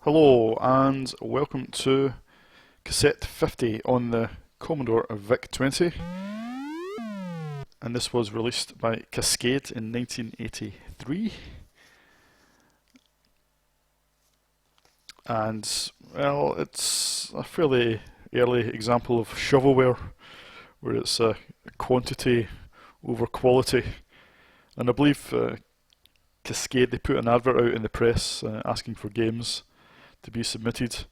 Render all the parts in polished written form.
Hello and welcome to Cassette 50 on the Commodore VIC-20, and this was released by Cascade in 1983. And well, it's a fairly early example of shovelware, where it's quantity over quality. And I believe Cascade, they put an advert out in the press asking for games to be submitted,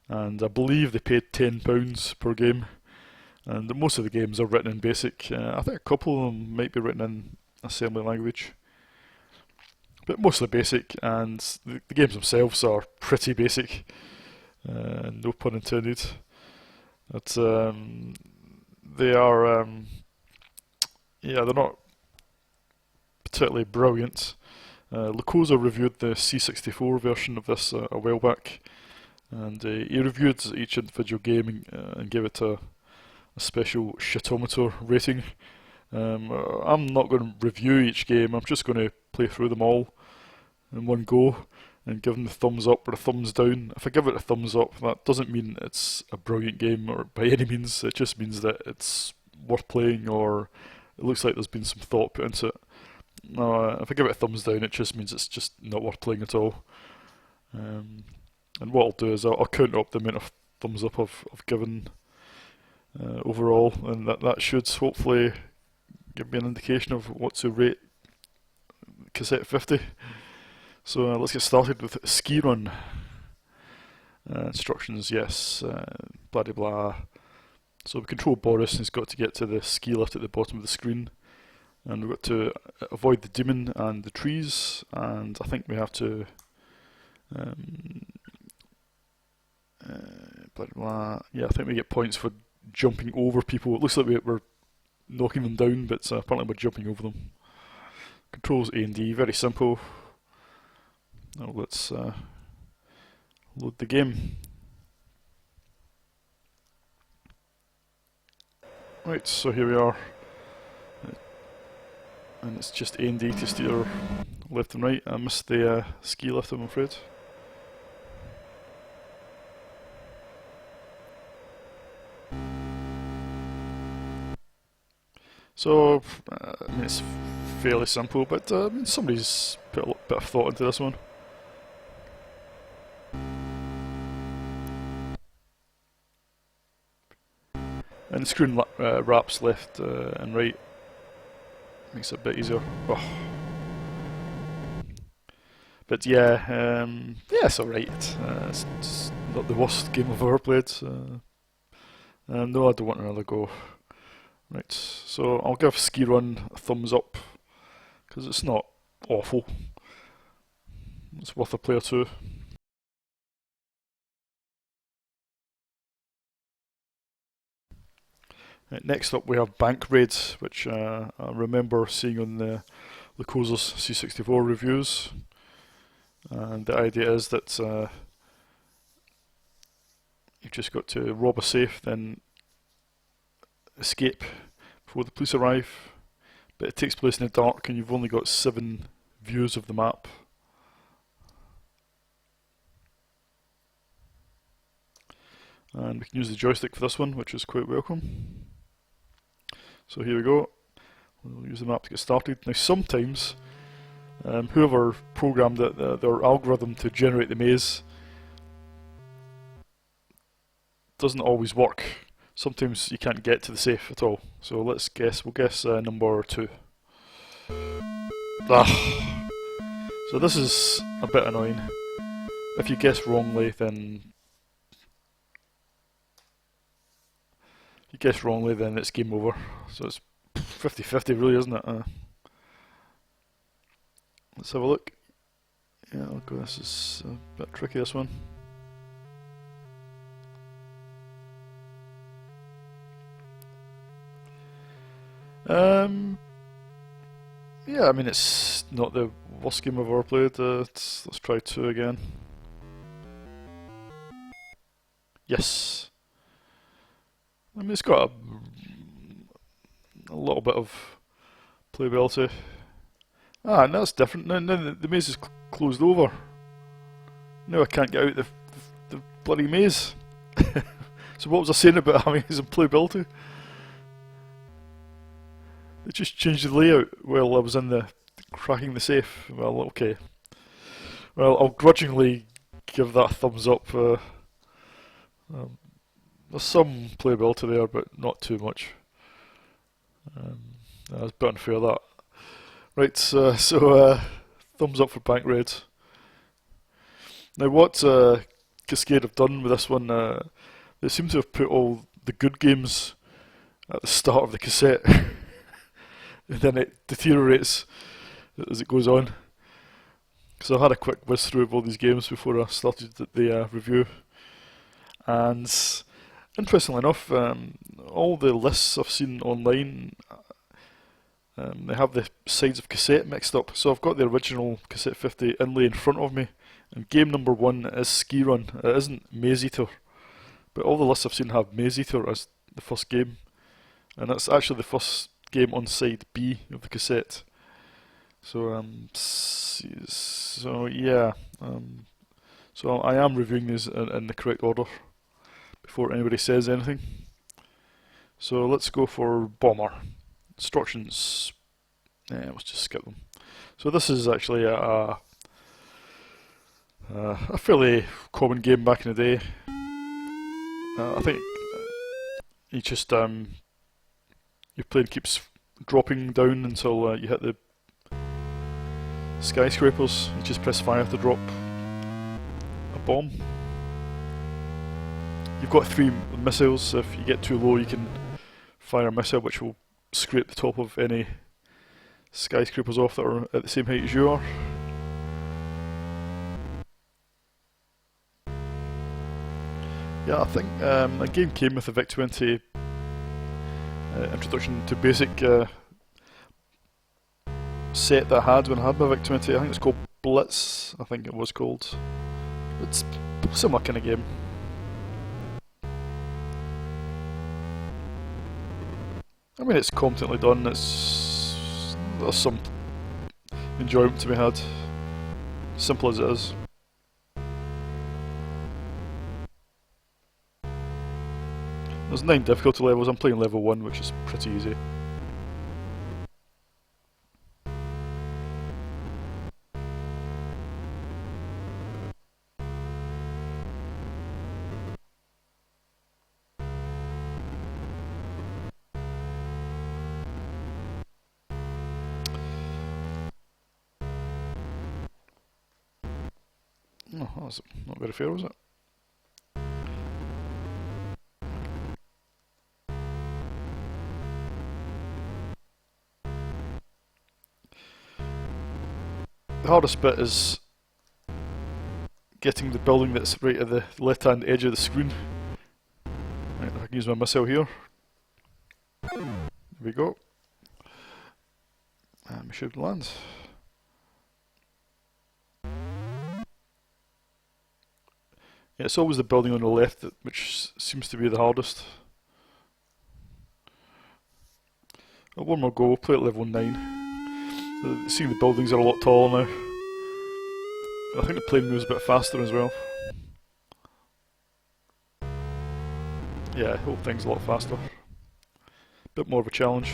and I believe they paid £10 per game, and most of the games are written in BASIC. I think a couple of them might be written in assembly language, but mostly BASIC, and the games themselves are pretty basic, no pun intended. But they are, yeah, they're not particularly brilliant. Lucosa reviewed the C64 version of this a while back, and he reviewed each individual game and gave it a special shitometer rating. I'm not going to review each game, I'm just going to play through them all in one go and give them the thumbs up or the thumbs down. If I give it a thumbs up, that doesn't mean it's a brilliant game or by any means, it just means that it's worth playing or it looks like there's been some thought put into it. No, if I give it a thumbs down, it just means it's just not worth playing at all. And what I'll do is I'll count up the amount of thumbs up I've given overall, and that should hopefully give me an indication of what to rate Cassette 50. So let's get started with Ski Run. Instructions, yes, blah de blah. So we control Boris, and he's got to get to the ski lift at the bottom of the screen. And we've got to avoid the demon and the trees, and I think we have to blah, blah. Yeah, I think we get points for jumping over people. It looks like we're knocking them down, but apparently we're jumping over them. Controls A and D, very simple. Now let's load the game. Right, so here we are. And it's just A and D to steer left and right. I missed the ski lift, I'm afraid. So, I mean, it's fairly simple, but I mean, somebody's put a bit of thought into this one. And the screen wraps left and right. Makes it a bit easier. Oh. But yeah, yeah, it's alright. It's not the worst game I've ever played. No, I don't want another go. Right, so I'll give Ski Run a thumbs up, because it's not awful. It's worth a play or two. Right, next up we have Bank Raid, which I remember seeing on the Lucosa's C64 reviews. And the idea is that you've just got to rob a safe, then escape before the police arrive. But it takes place in the dark and you've only got 7 views of the map. And we can use the joystick for this one, which is quite welcome. So here we go. We'll use the map to get started. Now sometimes, whoever programmed their algorithm to generate the maze doesn't always work. Sometimes you can't get to the safe at all. So let's guess, we'll guess number 2. Ah. So this is a bit annoying. If you guess wrongly, then it's game over. So it's 50-50 really, isn't it? Let's have a look. Yeah, I'll go, this is a bit tricky, this one. Yeah, I mean, it's not the worst game I've ever played. Let's try 2 again. Yes. I mean, it's got a little bit of playability. Ah, and that's different. Now the maze is closed over. Now I can't get out the bloody maze. So what was I saying about having some playability? They just changed the layout while I was in the cracking the safe. Well, okay. Well, I'll grudgingly give that a thumbs up. There's some playability there, but not too much. That was a bit unfair, that. Right, so thumbs up for Bank Raids. Now what Cascade have done with this one, they seem to have put all the good games at the start of the cassette. And then it deteriorates as it goes on. So I had a quick whiz through of all these games before I started the review. And interestingly enough, all the lists I've seen online, they have the sides of Cassette mixed up. So I've got the original Cassette 50 inlay in front of me, and game number 1 is Ski Run. It isn't Maze Eater, but all the lists I've seen have Maze Eater as the first game, and that's actually the first game on side B of the cassette. So yeah, so I am reviewing these in the correct order before anybody says anything. So let's go for Bomber. Instructions. Let's just skip them. So this is actually a fairly common game back in the day. I think you just your plane keeps dropping down until you hit the skyscrapers. You just press fire to drop a bomb. You've got 3 missiles. If you get too low, you can fire a missile which will scrape the top of any skyscrapers off that are at the same height as you are. Yeah, I think a game came with a VIC-20 introduction to basic set that I had when I had my VIC-20. I think it's called Blitz, I think it was called. It's a similar kind of game. I mean, it's competently done, there's some enjoyment to be had, simple as it is. There's 9 difficulty levels. I'm playing level 1, which is pretty easy. Oh, that's not very fair, was it? The hardest bit is getting the building that's right at the left-hand edge of the screen. Right, I can use my missile here. There we go. And we should land. Yeah, it's always the building on the left which seems to be the hardest. One more go, we'll play at level 9. See, the buildings are a lot taller now. I think the plane moves a bit faster as well. Yeah, the whole thing's a lot faster. Bit more of a challenge.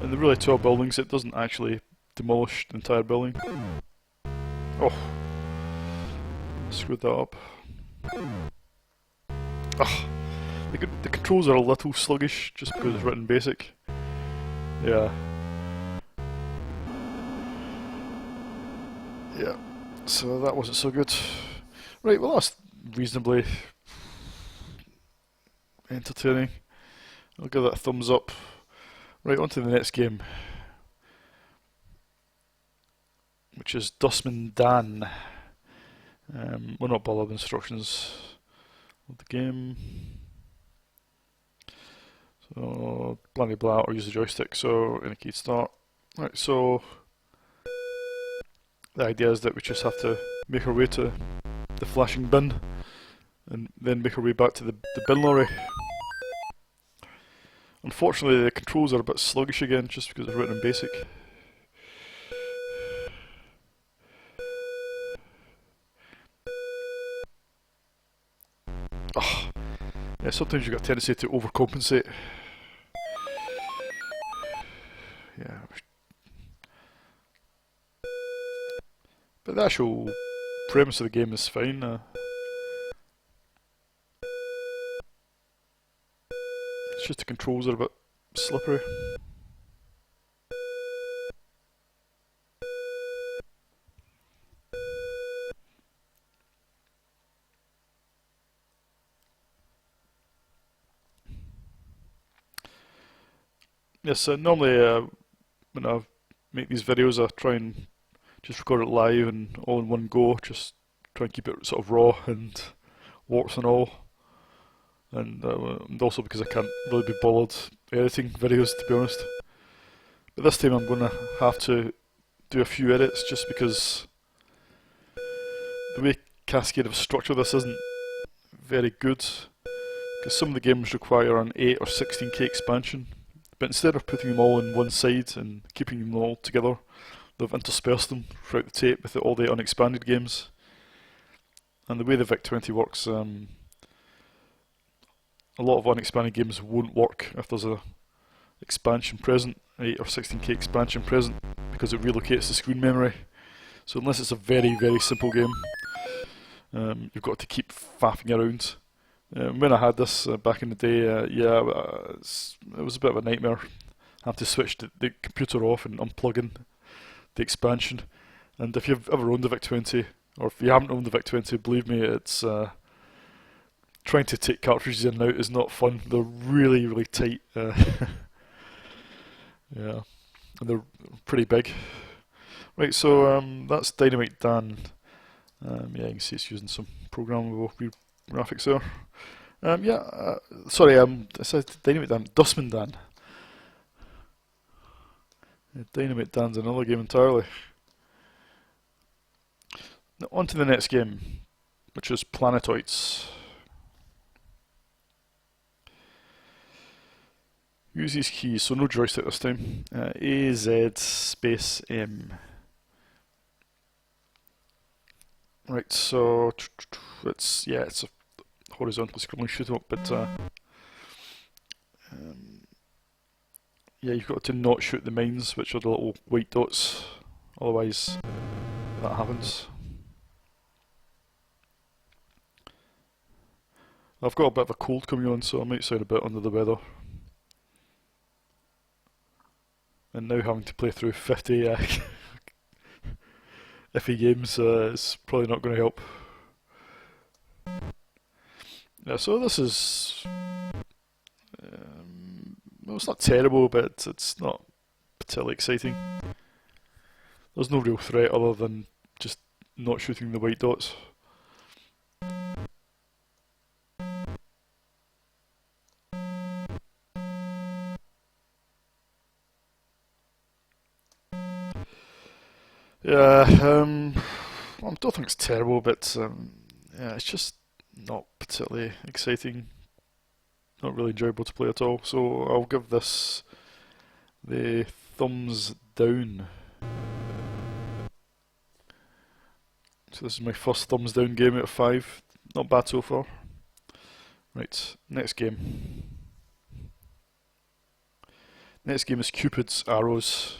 In the really tall buildings, it doesn't actually demolish the entire building. Oh, screwed that up. Ugh. The controls are a little sluggish just because it's written basic. Yeah. Yeah, so that wasn't so good. Right, well that's reasonably entertaining. I'll give that a thumbs up. Right, on to the next game, which is Dustman Dan. We're not bothered with instructions of the game. So So blah blah blah, or use the joystick. So indicate start. Right, so the idea is that we just have to make our way to the flashing bin and then make our way back to the bin lorry. Unfortunately, the controls are a bit sluggish again, just because it's written in BASIC. Oh, yeah, sometimes you've got a tendency to overcompensate. Yeah. But the actual premise of the game is fine. It's just the controls are a bit slippery. Yes, normally when I make these videos, I try and just record it live and all in one go. Just try and keep it sort of raw and warts and all. And also because I can't really be bothered editing videos, to be honest. But this time I'm going to have to do a few edits just because the way Cascade have structured this isn't very good. Because some of the games require an 8 or 16k expansion, but instead of putting them all in one side and keeping them all together, they've interspersed them throughout the tape with all the unexpanded games. And the way the VIC-20 works, a lot of unexpanded games won't work if there's a expansion present, 8 or 16k expansion present, because it relocates the screen memory. So unless it's a very, very simple game, you've got to keep faffing around. When I had this back in the day, yeah, it was a bit of a nightmare. I have to switch the computer off and unplugging the expansion. And if you've ever owned the VIC-20, or if you haven't owned the VIC-20, believe me, it's trying to take cartridges in and out is not fun. They're really, really tight. Yeah, and they're pretty big. Right, so that's Dynamite Dan. Yeah, you can see it's using some programmable graphics there. Sorry, I said Dynamite Dan, Dustman Dan. Yeah, Dynamite Dan's another game entirely. Now on to the next game, which is Planetoids. Use these keys, so no joystick this time. A, Z, space, M. Right, so it's a horizontally scrolling shoot 'em up, but yeah, you've got to not shoot the mines, which are the little white dots. Otherwise, that happens. I've got a bit of a cold coming on, so I might sound a bit under the weather. And now having to play through 50 iffy games is probably not going to help. Yeah, so this is... well, it's not terrible, but it's not particularly exciting. There's no real threat other than just not shooting the white dots. Yeah, I don't think it's terrible, but yeah, it's just not particularly exciting. Not really enjoyable to play at all. So I'll give this the thumbs down. So this is my first thumbs down game out of 5. Not bad so far. Right, next game. Next game is Cupids Arrows.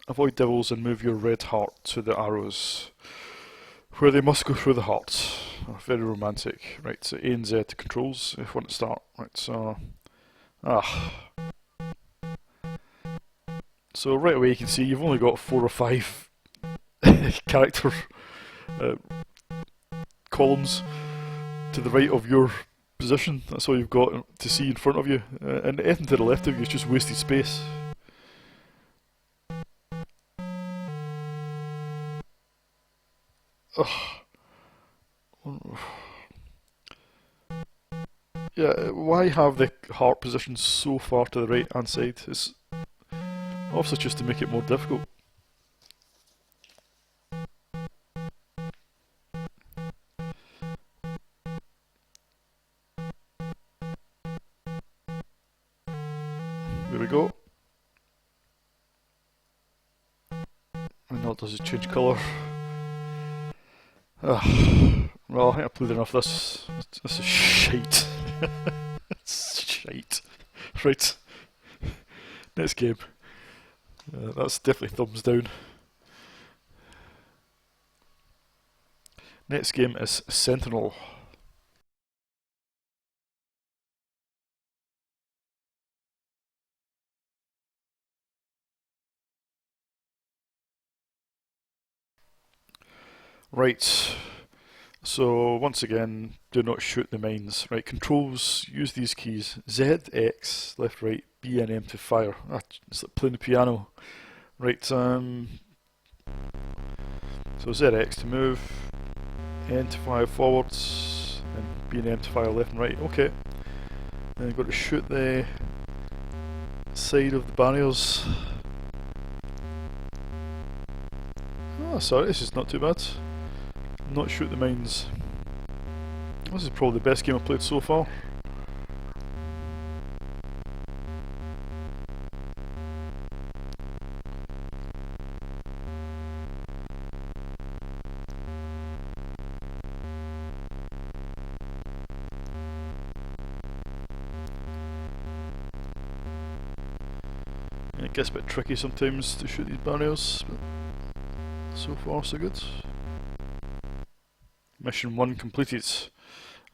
Avoid devils and move your red heart to the arrows, where they must go through the heart. Oh, very romantic. Right, so A and Z to controls if you want to start. Right, so... So right away you can see you've only got 4 or 5 character columns to the right of your position. That's all you've got to see in front of you. And anything to the left of you is just wasted space. Ugh. Yeah, why have the heart position so far to the right hand side? It's obviously just to make it more difficult. There we go. And that does it change colour. Well, I think I played enough of this. This is shite. It's shite. Right. Next game. That's definitely thumbs down. Next game is Sentinel. Right. So once again, do not shoot the mines. Right, controls, use these keys. Z, X, left, right, B and M to fire. It's like playing the piano. Right, so ZX to move, N to fire forwards, and B and M to fire left and right. Okay. Then you've got to shoot the side of the barriers. Oh, sorry, this is not too bad. Not shoot the mines. This is probably the best game I've played so far. It gets a bit tricky sometimes to shoot these barriers, but so far so good. Mission 1 completed,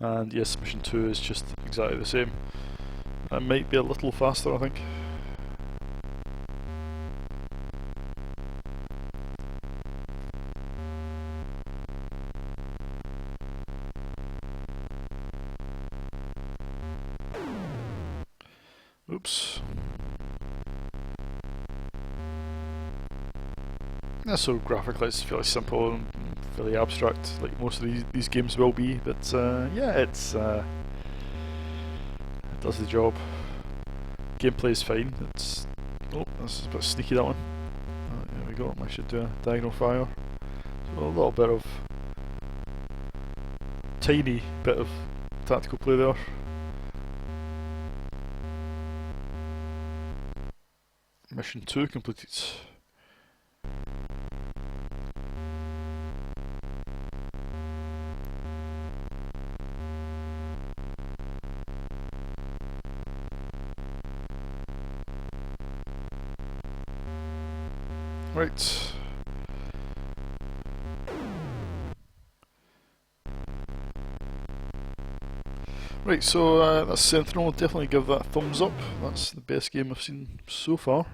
and yes, mission 2 is just exactly the same. That might be a little faster, I think. Oops. Yeah, so graphically it's fairly simple and fairly abstract, like most of these games will be, but yeah, it does the job. Gameplay is fine. Oh, this is a bit sneaky, that one. There we go. I should do a diagonal fire. So a little bit of tiny bit of tactical play there. Mission 2 completed. Right. Right, so that's Sentinel. Definitely give that a thumbs up. That's the best game I've seen so far.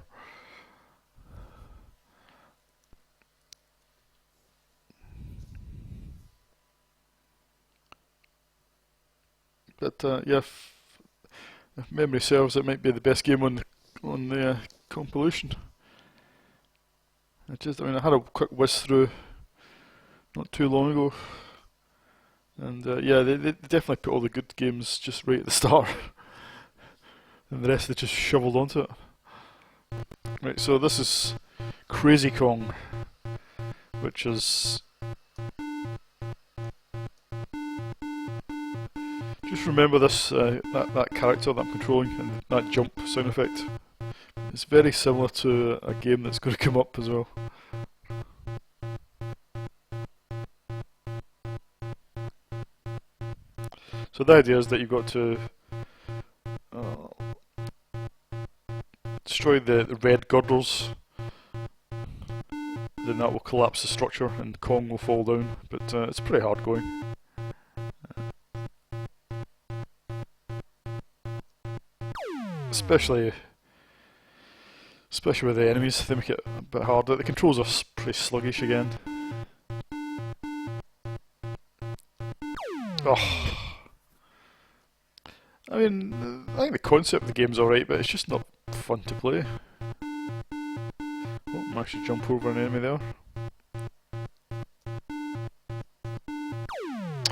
But yeah, if memory serves, it might be the best game on the compilation. I mean, I had a quick whiz through not too long ago, and yeah, they definitely put all the good games just right at the start, and the rest they just shoveled onto it. Right, so this is Crazy Kong, which is just remember this that character that I'm controlling and that jump sound effect. It's very similar to a game that's going to come up as well. So the idea is that you've got to destroy the red girders, then that will collapse the structure and Kong will fall down, but it's pretty hard going. Especially with the enemies, they make it a bit harder. The controls are pretty sluggish again. Oh. I mean, I think the concept of the game's alright, but it's just not fun to play. Oh, I actually jump over an enemy there.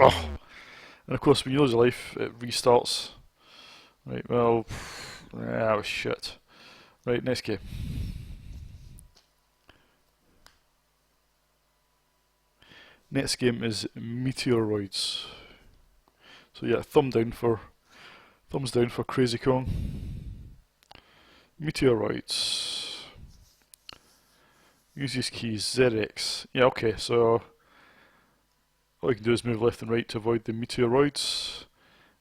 Oh! And of course, when you lose your life, it restarts. Right, well, that was shit. Right, next game. Next game is Meteoroids. So yeah, thumbs down for Crazy Kong. Meteoroids. Use these keys, ZX. Yeah, okay, so all you can do is move left and right to avoid the meteoroids.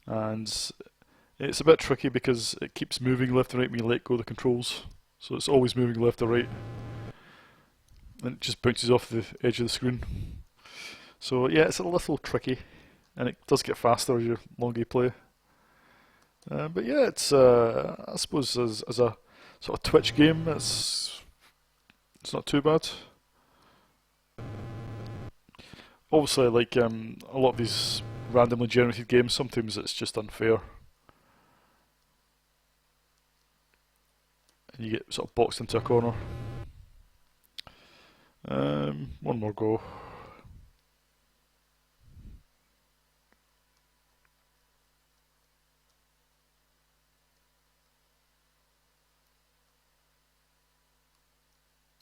And it's a bit tricky because it keeps moving left and right when you let go of the controls. So it's always moving left or right. And it just bounces off the edge of the screen. So yeah, it's a little tricky. And it does get faster as the longer you play. But yeah, it's I suppose as a sort of Twitch game, it's not too bad. Obviously, like a lot of these randomly generated games, sometimes it's just unfair. And you get sort of boxed into a corner. One more go.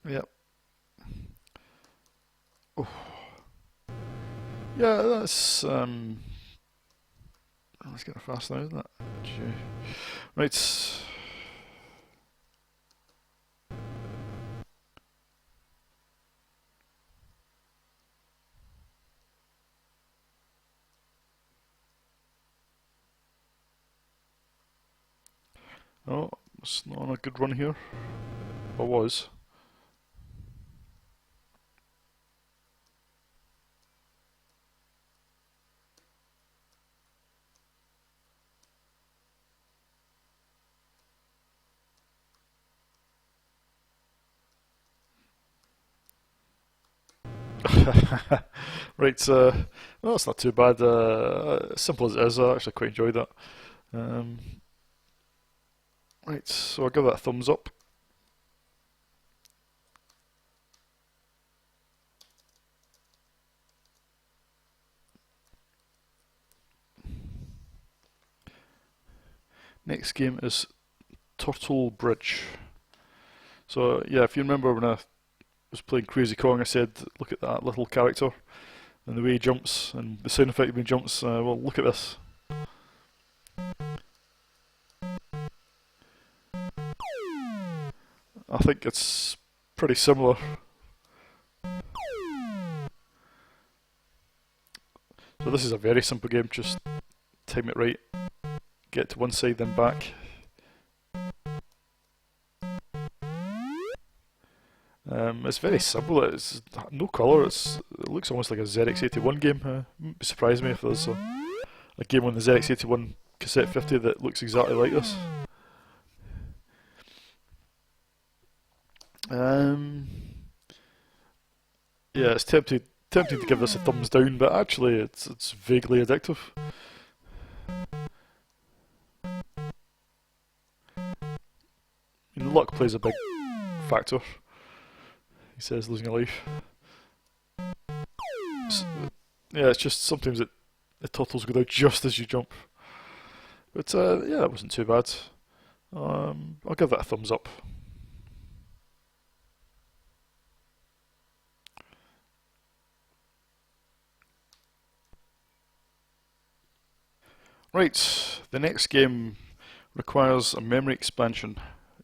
Yep. Oh. Yeah, that's let's get fast now, isn't it? Right. Oh, it's not on a good run here. Or was. Right, well, that's not too bad. Simple as it is, I actually quite enjoyed that. Right, so I'll give that a thumbs up. Next game is Turtle Bridge. So yeah, if you remember when I was playing Crazy Kong, I said, look at that little character and the way he jumps and the sound effect when he jumps. Well, look at this. I think it's pretty similar. So this is a very simple game, just time it right, get to one side then back. It's very simple, it's no colour, it looks almost like a ZX81 game. Wouldn't surprise me if there's a game on the ZX81 Cassette 50 that looks exactly like this. Yeah, it's tempting to give this a thumbs down, but actually it's vaguely addictive. I mean, luck plays a big factor. He says losing a life. Yeah, it's just sometimes the turtles go down just as you jump. But yeah, it wasn't too bad. I'll give that a thumbs up. Right, the next game requires a memory expansion,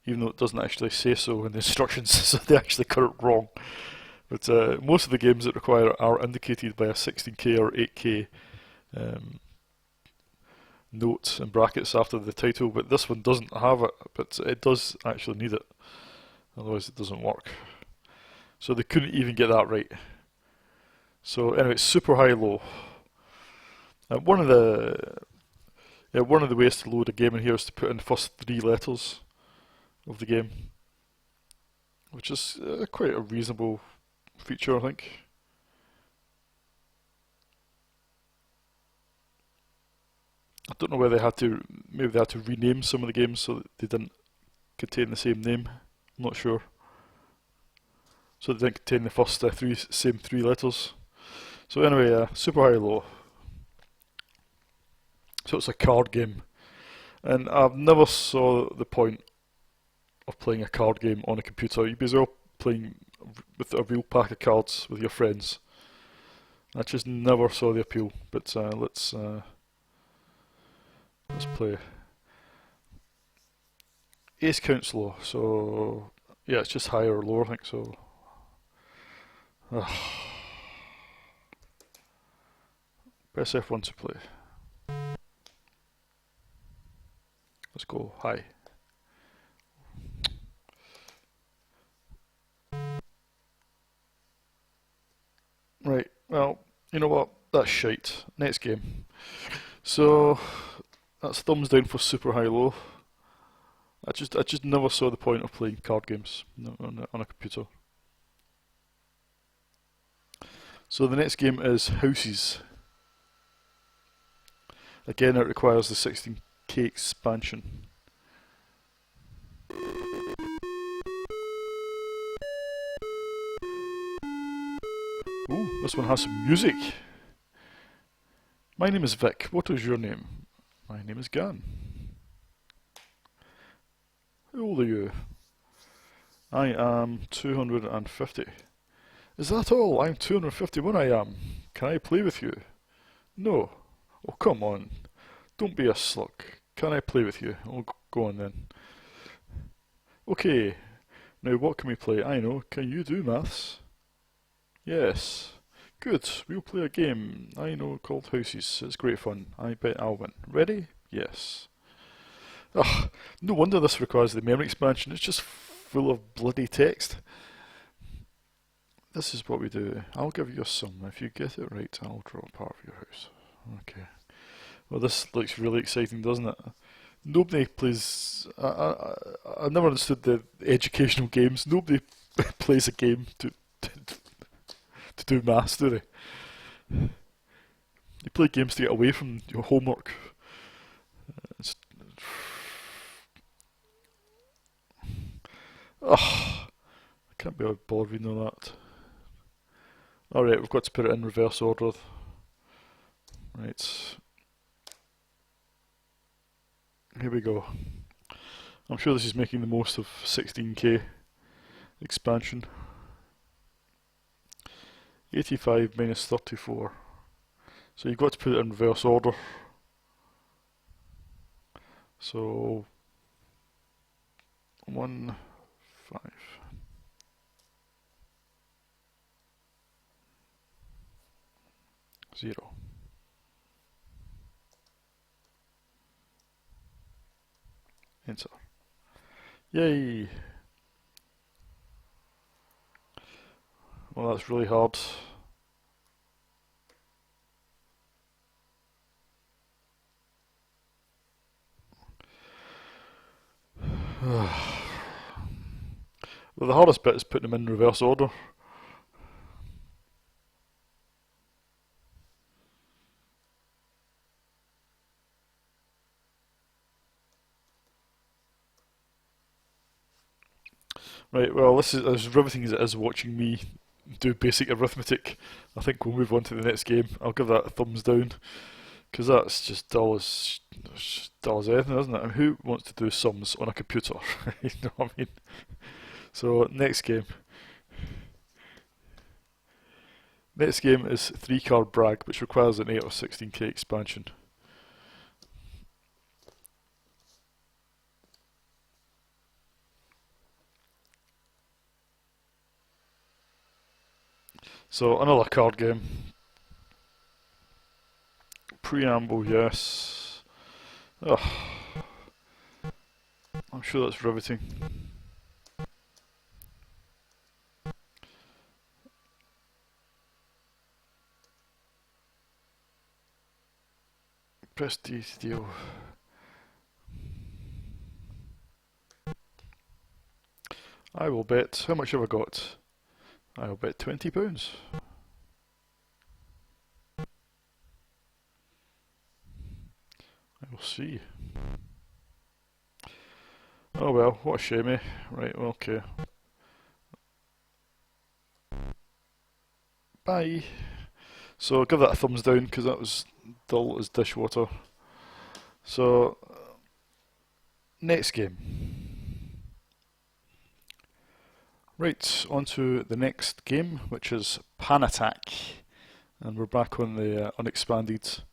even though it doesn't actually say so in the instructions, so they actually got it wrong. But most of the games that require are indicated by a 16K or 8K note in brackets after the title, but this one doesn't have it, but it does actually need it, otherwise it doesn't work. So they couldn't even get that right. So anyway, it's super high-low. One of the ways to load a game in here is to put in the first 3 letters of the game, which is quite a reasonable feature, I think. I don't know whether maybe they had to rename some of the games so that they didn't contain the same name. I'm not sure. So they didn't contain the first same 3 letters. So anyway, super high low. So it's a card game. And I've never saw the point of playing a card game on a computer. You'd be as well playing with a real pack of cards with your friends. I just never saw the appeal. But let's play. Ace counts low, so yeah, it's just higher or lower, I think. So press F1 to play. Let's go high. Right, well, you know what? That's shite. Next game. So that's thumbs down for super high low. I just never saw the point of playing card games on a computer. So the next game is Houses. Again, it requires the 16K expansion. Ooh, this one has some music. My name is Vic. What is your name? My name is Gan. How old are you? I am 250. Is that all? I'm 251 I am. Can I play with you? No. Oh, come on. Don't be a slug. Can I play with you? Oh, go on then. Okay. Now what can we play? I know. Can you do maths? Yes. Good. We'll play a game I know called Houses. It's great fun. I bet I'll win. Ready? Yes. Ugh, no wonder this requires the memory expansion. It's just full of bloody text. This is what we do. I'll give you a sum. If you get it right, I'll draw part of your house. Okay. Well, this looks really exciting, doesn't it? Nobody plays... I never understood the educational games. Nobody plays a game to do maths, do they? You play games to get away from your homework. I can't be bothered reading all that. Alright, we've got to put it in reverse order. Right. Here we go. I'm sure this is making the most of 16K expansion. 85 minus 34. So you've got to put it in reverse order. So 1, 5. Zero. Enter. Yay! Well, that's really hard. Well, the hardest bit is putting them in reverse order. Right, well, this is as riveting as it is watching me do basic arithmetic. I think we'll move on to the next game. I'll give that a thumbs down, because that's just dull as anything, isn't it? I mean, who wants to do sums on a computer? You know what I mean? So, next game. Next game is 3-card brag, which requires an 8 or 16K expansion. So, another card game. Preamble, yes. Ugh. I'm sure that's riveting. Prestige deal. I will bet. How much have I got? I will bet £20. I will see. Oh well, what a shame, eh? Right, well, okay. Bye. So give that a thumbs down, because that was dull as dishwater. So Next game. Right, on to the next game, which is Pan Attack. And we're back on the unexpanded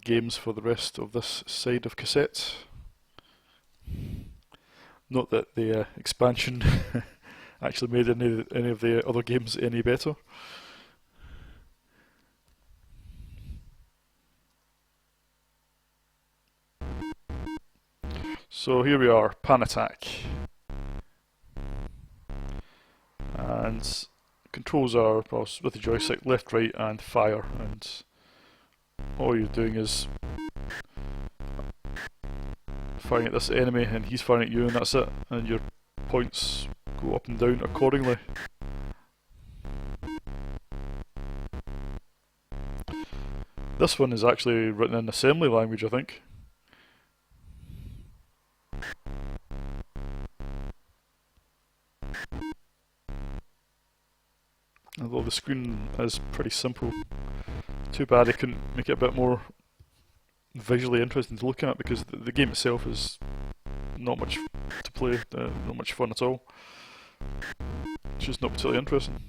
games for the rest of this side of Cassette. Not that the expansion actually made any of the other games any better. So here we are, Pan Attack. And controls are, well, with the joystick, left, right and fire, and all you're doing is firing at this enemy and he's firing at you, and that's it, and your points go up and down accordingly. This one is actually written in assembly language, I think. Although the screen is pretty simple. Too bad they couldn't make it a bit more visually interesting to look at, because the game itself is not much to play, not much fun at all. It's just not particularly interesting.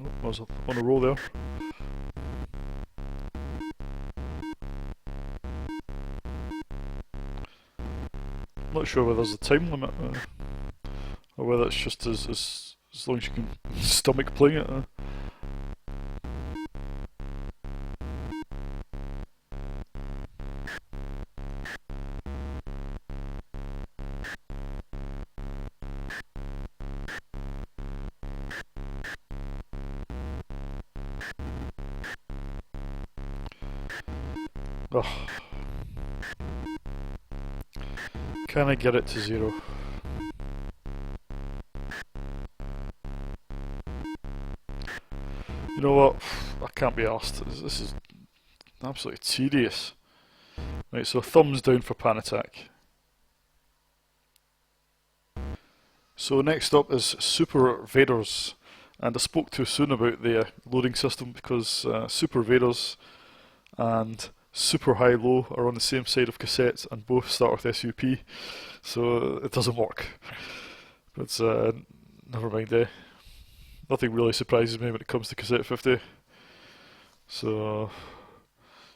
Oh, I was on a roll there. Not sure whether there's a time limit, or whether it's just as long as you can stomach playing it. Ugh. Can I get it to 0? You know what? I can't be arsed. This is absolutely tedious. Right, so thumbs down for Pan Attack. So next up is Super Vaders. And I spoke too soon about the loading system, because Super Vaders and Super High-Low are on the same side of Cassette and both start with SUP, so it doesn't work. But never mind, nothing really surprises me when it comes to Cassette 50. So,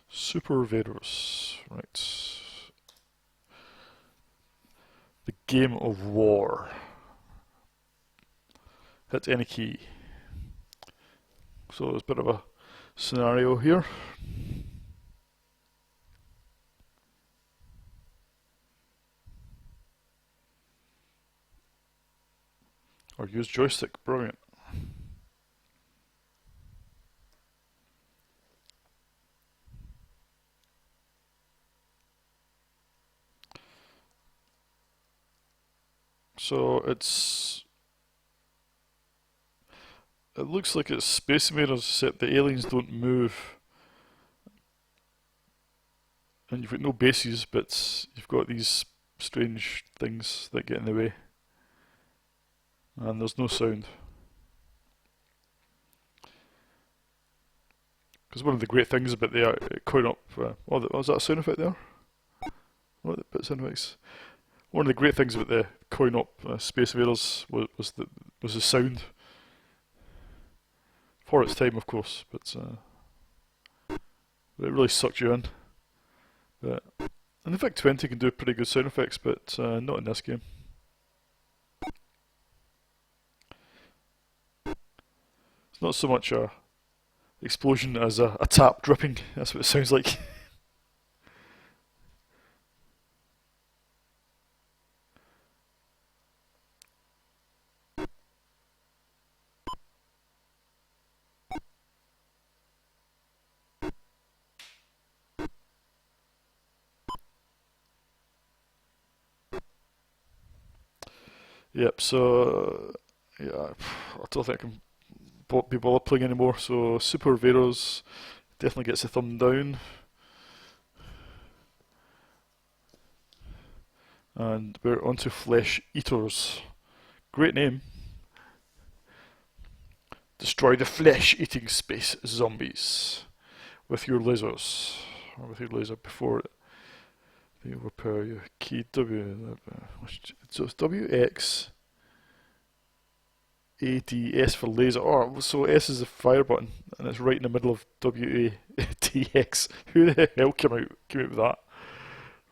Super Vaders, right. The Game of War. Hit any key. So there's a bit of a scenario here. Or use joystick, brilliant. So it looks like it's Space Invaders, except the aliens don't move. And you've got no bases, but you've got these strange things that get in the way. And there's no sound. Because one of the great things about the coin up... was that a sound effect there? What the bit sound effects? One of the great things about the coin up Space Invaders was the sound. For its time, of course, but it really sucked you in. And the VIC-20 can do pretty good sound effects, but not in this game. It's not so much a explosion as a tap dripping. That's what it sounds like. Yep, so yeah, I don't think I can be bothered playing anymore, so Super Vaders definitely gets a thumb down. And we're on to Flesh Eaters. Great name. Destroy the flesh-eating space zombies. with your lasers, or with your laser before they overpower you. Key W, so it's W, X, A, D, S for laser. Oh, so S is the fire button, and it's right in the middle of W, A, D, X. Who the hell came out with that?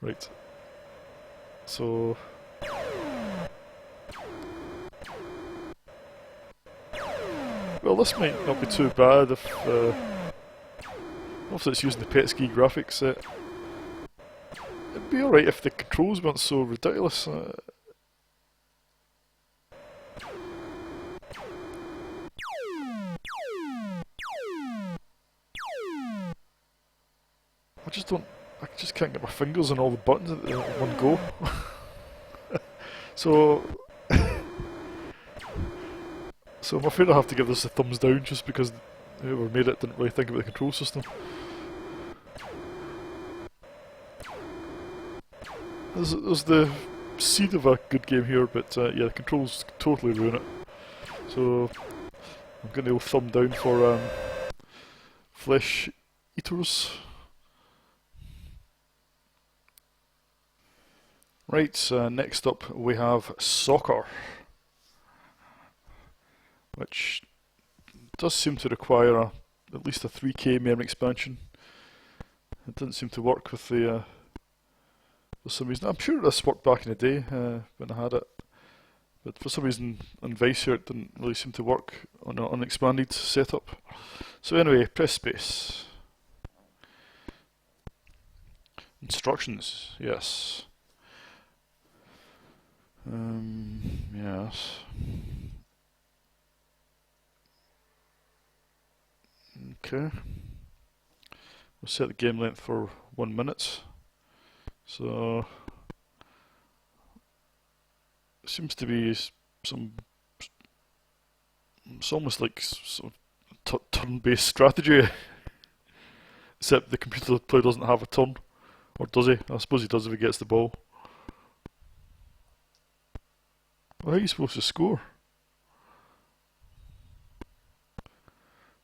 Right. So... well, this might not be too bad if it's using the pet ski graphics set. It'd be alright if the controls weren't so ridiculous. I just can't get my fingers on all the buttons at one go. So I'm afraid I have to give this a thumbs down just because whoever made it didn't really think about the control system. There's the seed of a good game here, but yeah, the controls totally ruin it. So I'm going to go thumb down for Flesh Eaters. Right, next up we have Soccer, which does seem to require at least a 3K memory expansion. It didn't seem to work with the for some reason. I'm sure this worked back in the day when I had it, but for some reason on VIC here it didn't really seem to work on an unexpanded setup. So anyway, press space. Instructions, yes. Yes. Okay. We'll set the game length for 1 minute. So it seems to be some. It's almost like some turn-based strategy, except the computer player doesn't have a turn, or does he? I suppose he does if he gets the ball. Well, how are you supposed to score?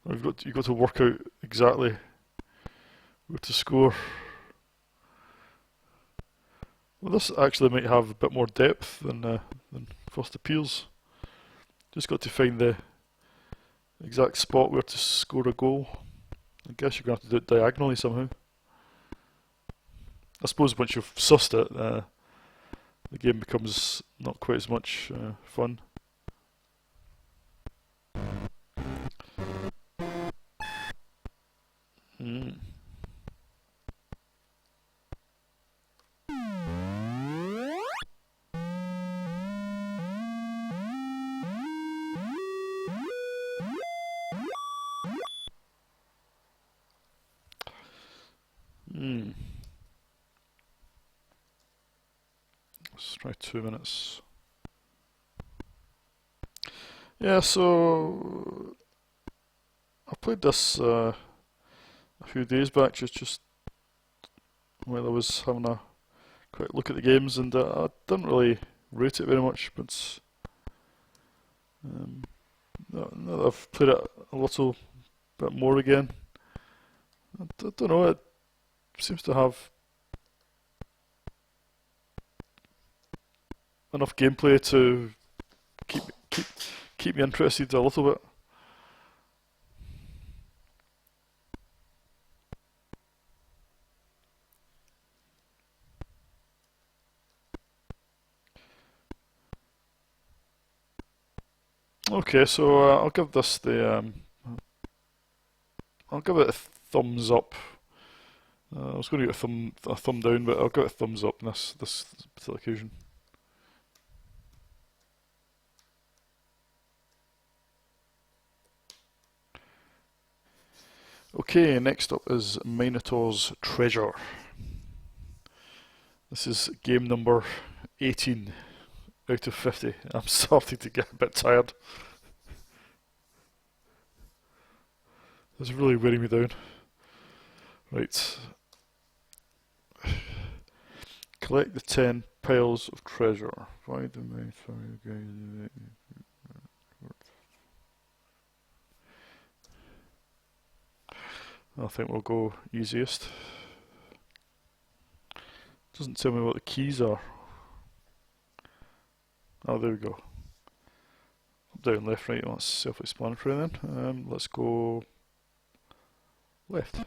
You've got to work out exactly where to score. Well, this actually might have a bit more depth than first appears. Just got to find the exact spot where to score a goal. I guess you're going to have to do it diagonally somehow. I suppose once you've sussed it, the game becomes not quite as much fun. Let's try 2 minutes. Yeah, so I played this a few days back, just while I was having a quick look at the games, and I didn't really rate it very much, but now that I've played it a little bit more again, I don't know, it seems to have enough gameplay to keep me interested a little bit. Okay, so I'll give this I'll give it a thumbs up. I was going to get a thumb down, but I'll give it a thumbs up in this particular occasion. Okay, next up is Minotaur's Treasure. This is game number 18 out of 50. I'm starting to get a bit tired. It's really wearing me down. Right. Collect the 10 piles of treasure. Find the main fire. I think we'll go easiest. Doesn't tell me what the keys are. Oh, there we go. Up, down, left, right. Well, that's self-explanatory then. Let's go left.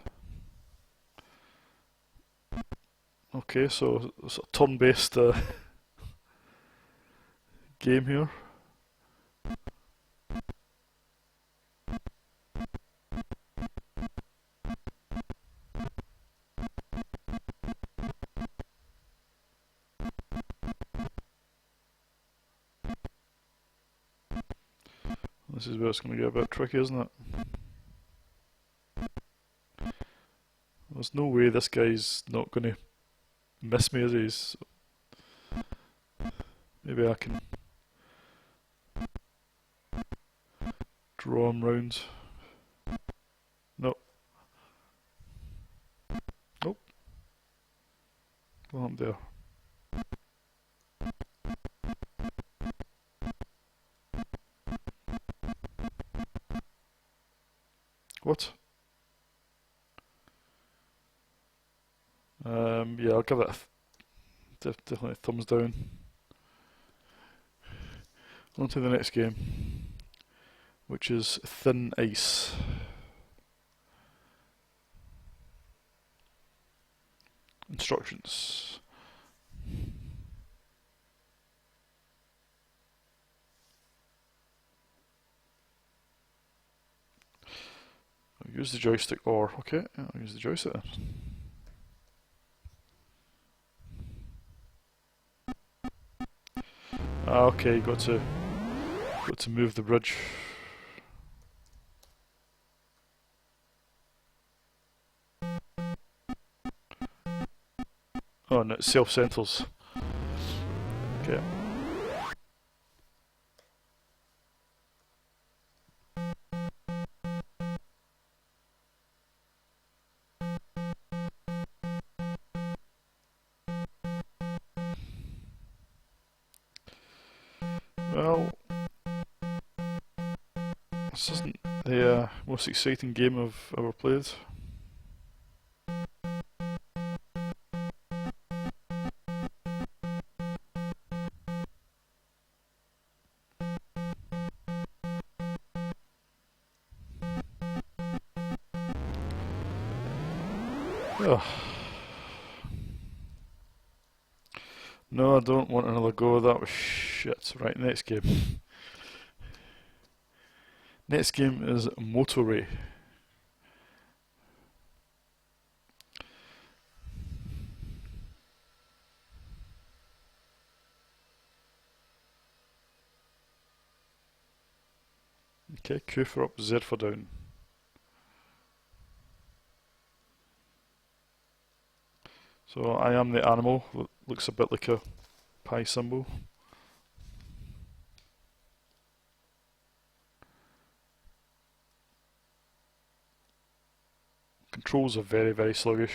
Okay, so it's a turn-based game here. This is where it's going to get a bit tricky, isn't it? There's no way this guy's not going to miss me, is he? Maybe I can draw him round. No. Nope. Well, I'm there. What? Yeah, I'll give it a definitely a thumbs down. On to the next game, which is Thin Ice. Instructions. I'll use the joystick or, okay, I'll use the joystick then. Okay, got to move the bridge. Oh, no, it self-centers. Okay. Well, this isn't the most exciting game I've ever played. Oh. No, I don't want another go. That was shit. Right, next game. Next game is Motoray. Okay, Q for up, Z for down. So I am the animal that looks a bit like a pi symbol. Controls are very, very sluggish.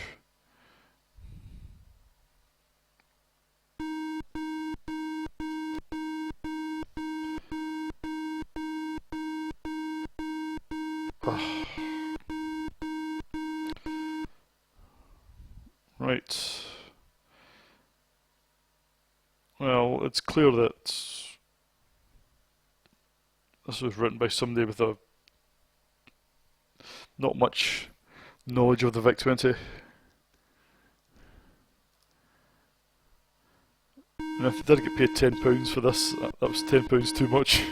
Right. Well, it's clear that this was written by somebody with not much knowledge of the VIC-20. And if they did get paid £10 for this, that was £10 too much.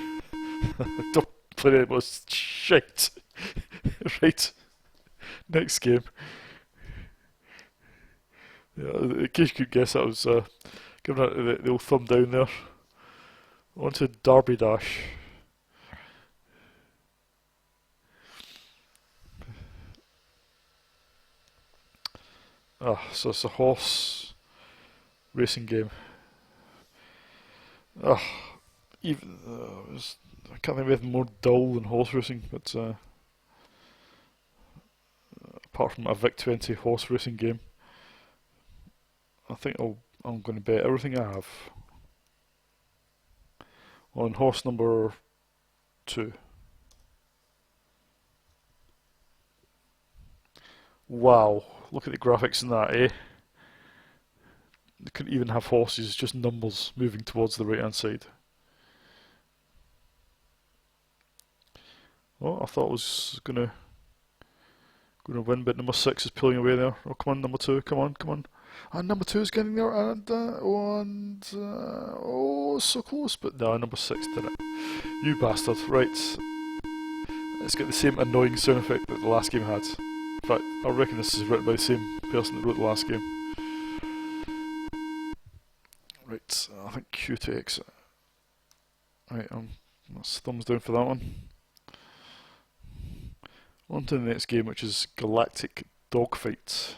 Don't play any more shit. Right, next game. Yeah, in case you could guess, I was giving it the old thumb down there. On to Derby Dash. So it's a horse racing game. Even I can't think of anything more dull than horse racing, but apart from a VIC-20 horse racing game, I think I'm going to bet everything I have on horse number 2. Wow, look at the graphics in that, eh? They couldn't even have horses, just numbers moving towards the right hand side. Oh, I thought I was gonna win, but number 6 is pulling away there. Oh, come on, number 2, come on, come on. And number 2 is getting there, and oh, so close, but no, number 6 did it. You bastard. Right, let's get the same annoying sound effect that the last game had. In fact, I reckon this is written by the same person that wrote the last game. Right, I think Q to exit. Right, that's thumbs down for that one. On to the next game, which is Galactic Dogfight.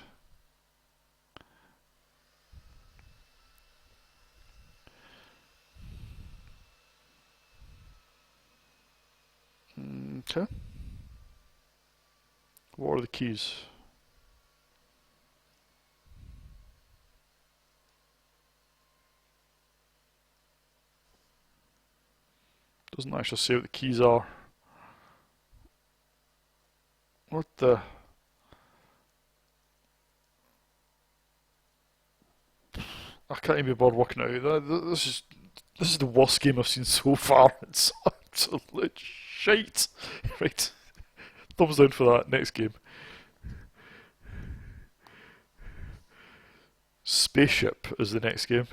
Okay. What are the keys? Doesn't actually say what the keys are. What the? I can't even be bothered working it out. This is the worst game I've seen so far. It's absolute shite. Right, thumbs down for that. Next game. Spaceship is the next game.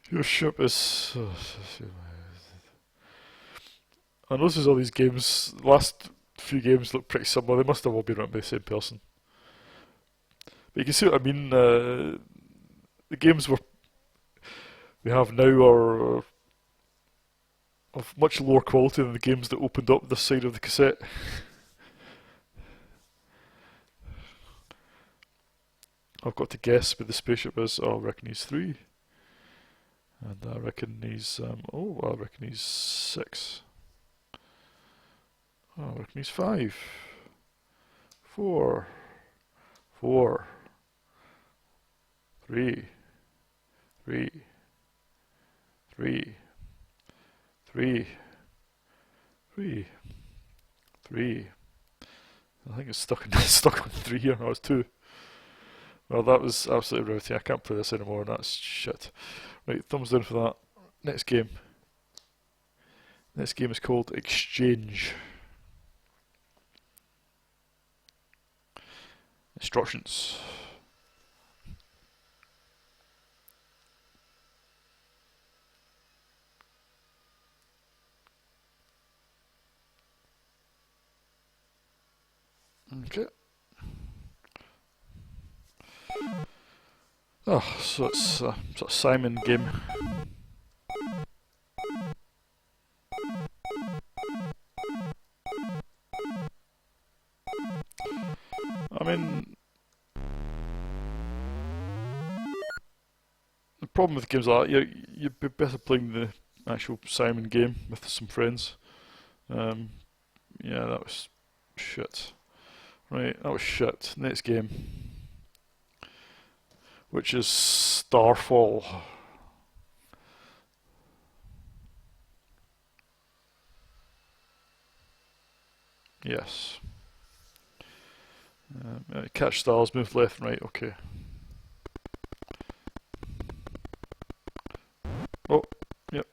Your ship is. I notice all these games. The last few games look pretty similar. They must have all been written by the same person. But you can see what I mean. The games we have now are of much lower quality than the games that opened up this side of the cassette. I've got to guess where the spaceship is. Oh, I reckon he's 3. And I reckon he's, I reckon he's 6. Oh, I reckon he's 5. 4. 4. 3. 3. 3. 3. 3. 3. I think it's stuck on 3 here. No, it's 2. Well, that was absolutely riveting. I can't play this anymore. That's shit. Right, thumbs down for that. Next game. Next game is called Exchange. Instructions. Okay. Oh, so it's a sort of Simon game. I mean, the problem with games like that, you'd be better playing the actual Simon game with some friends. Yeah, that was shit. Right, that was shit. Next game, which is Starfall. Yes. Catch stars, move left and right, okay. Oh, yep.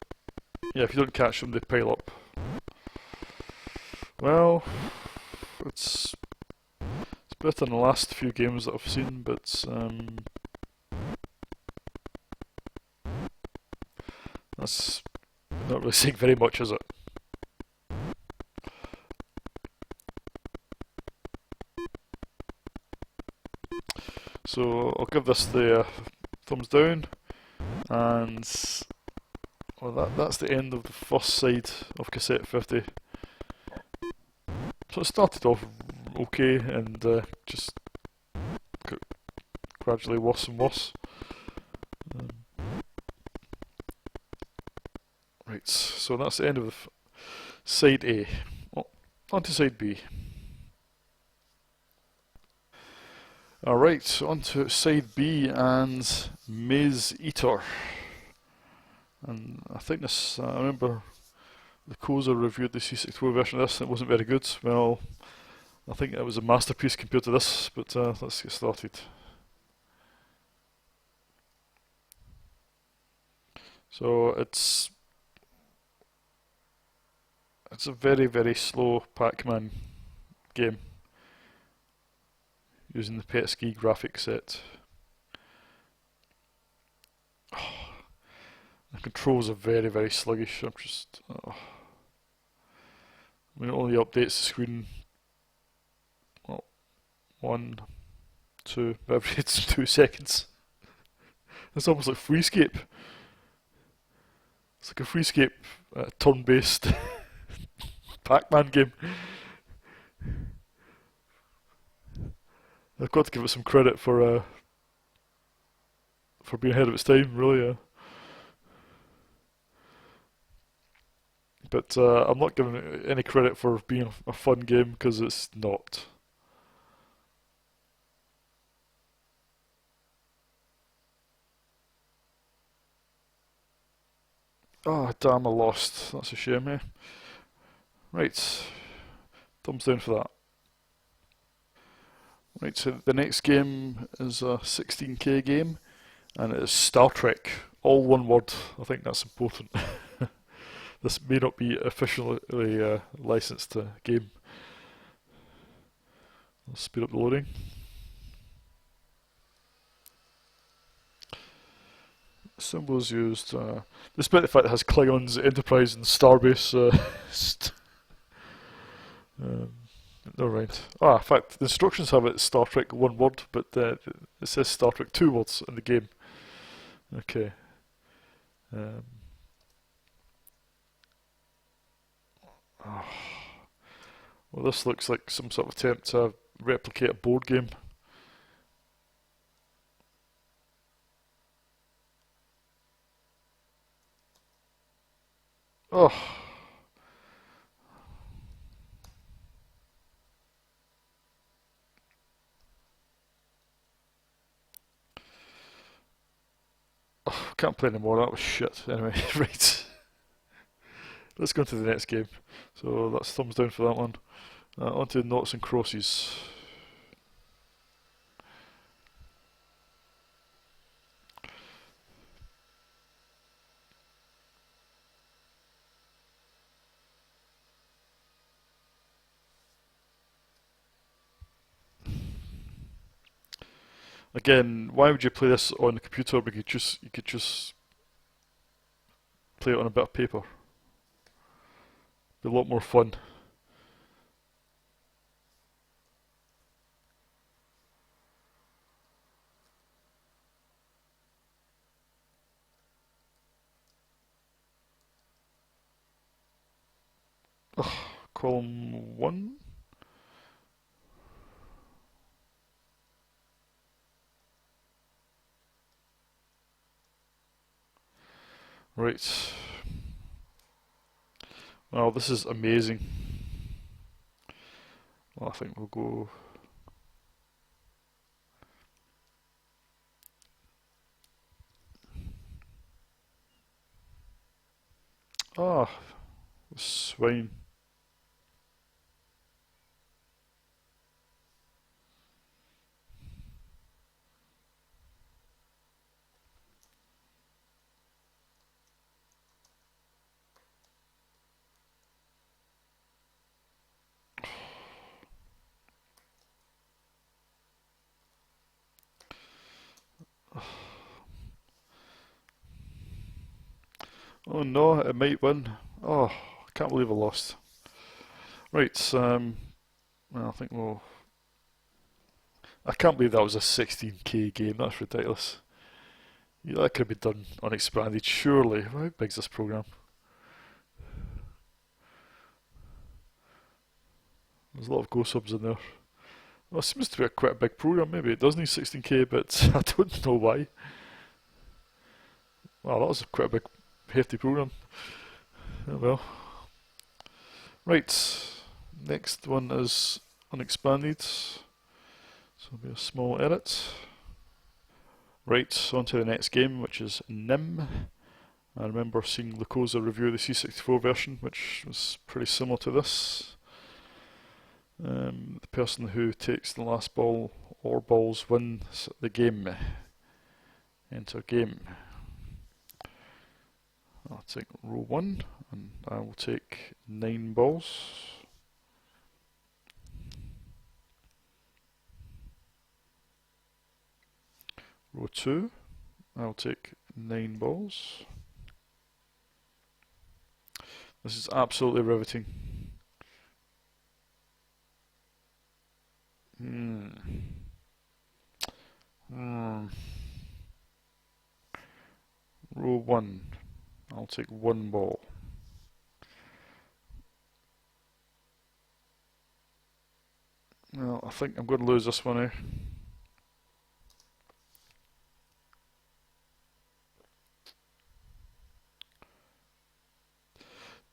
Yeah, if you don't catch them, they pile up. Well, it's better than the last few games that I've seen, but that's not really saying very much, is it? So I'll give this the thumbs down, and well, that's the end of the first side of Cassette 50. So it started off okay, and just got gradually worse and worse. Right, so that's the end of the side A. Oh, on to side B. Alright, so on to side B and Maze Eater. And I think this, I remember the Koza reviewed the C64 version of this and it wasn't very good. Well, I think it was a masterpiece compared to this, but let's get started. So it's a very, very slow Pac-Man game using the Cascade graphic set. The controls are very, very sluggish. I'm just... I mean, it only updates the screen, well, 1, 2, every 2 seconds. It's almost like Freescape. It's like a Freescape turn-based Pac-Man game. I've got to give it some credit for being ahead of its time, really. But I'm not giving it any credit for being a fun game, because it's not. Oh damn, I lost. That's a shame, eh? Right, thumbs down for that. Right, so the next game is a 16K game, and it is Star Trek. All one word. I think that's important. This may not be officially licensed game. I'll speed up the loading. Symbols used, despite the fact it has Klingons, Enterprise, and Starbase. No, right. In fact, the instructions have it Star Trek one word, but it says Star Trek 2 words in the game. Okay. Well, this looks like some sort of attempt to replicate a board game. Oh. Can't play anymore, that was shit. Anyway, right. Let's go into the next game. So that's thumbs down for that one. On to Noughts and Crosses. Again, why would you play this on the computer? Because you could just play it on a bit of paper. Be a lot more fun. Column 1. Right. Well, this is amazing. Well, I think we'll go... swine. Oh no, it might win. Oh, I can't believe I lost. Right, well, I think we'll... I can't believe that was a 16K game, that's ridiculous. Yeah, that could have been done unexpanded, surely. How big's this program? There's a lot of Go subs in there. Well, it seems to be quite a big program, maybe it does need 16K, but I don't know why. Wow, that was quite a big, hefty program. Oh well. Right, next one is unexpanded, so it'll be a small edit. Right, on to the next game, which is NIM. I remember seeing Lucosa review the C64 version, which was pretty similar to this. The person who takes the last ball or balls wins the game. Enter game. I'll take row 1 and I will take 9 balls. Row 2, I'll take 9 balls. This is absolutely riveting. Row 1, I'll take 1 ball. Well, I think I'm going to lose this one now.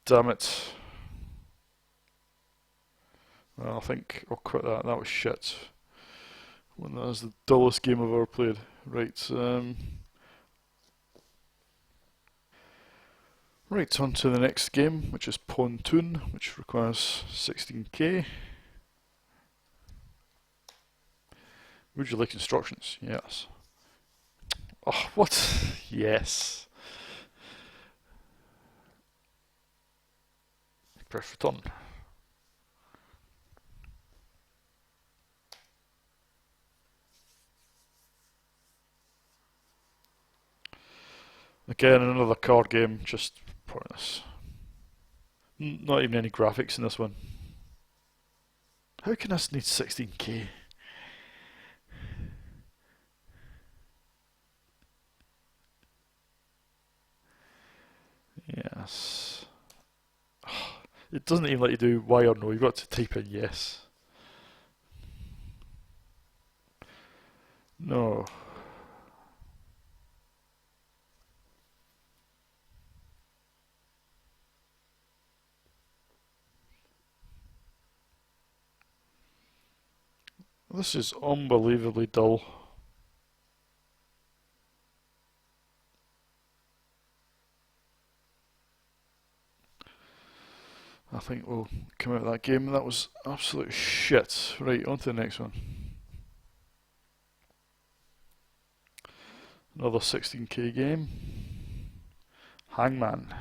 Damn it. Well, I think I'll quit that. That was shit. Well, that was the dullest game I've ever played. Right, right, on to the next game, which is Pontoon, which requires 16k. Would you like instructions? Yes. Oh, what? Yes. Press return. Again, another card game, just pointless. Not even any graphics in this one. How can this need 16k? Yes. It doesn't even let you do why or no, you've got to type in yes. No. This is unbelievably dull. I think we'll come out of that game. That was absolute shit. Right, on to the next one. Another 16k game. Hangman.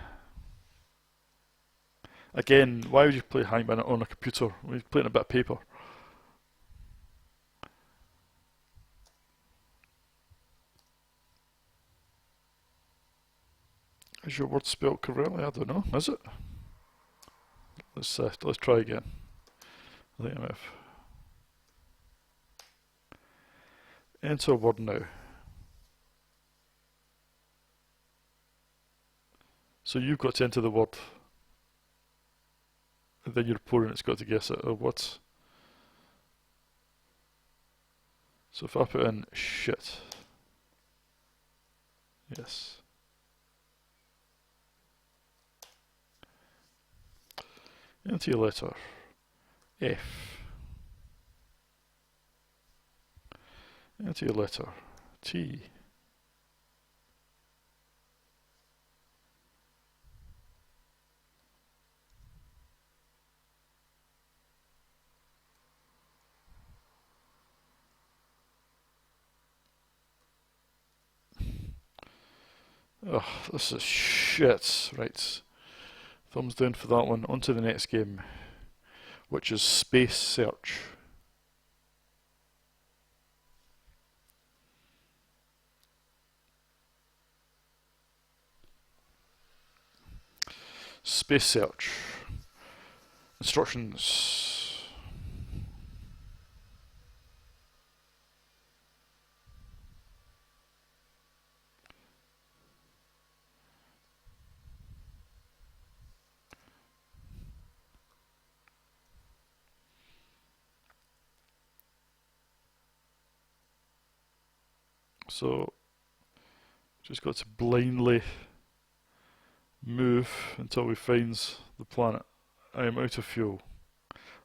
Again, why would you play Hangman on a computer when you're playing a bit of paper? Is your word spelled correctly? I don't know. Is it? Let's try again. I think I might have. Enter a word now. So you've got to enter the word, and then your opponent's got to guess it, or what? So if I put in shit. Yes. Enter your letter. F. Enter your letter. T. Oh, this is shit. Right. Thumbs down for that one. On to the next game, which is Space Search. Space Search. Instructions. So, just got to blindly move until we find the planet. I am out of fuel.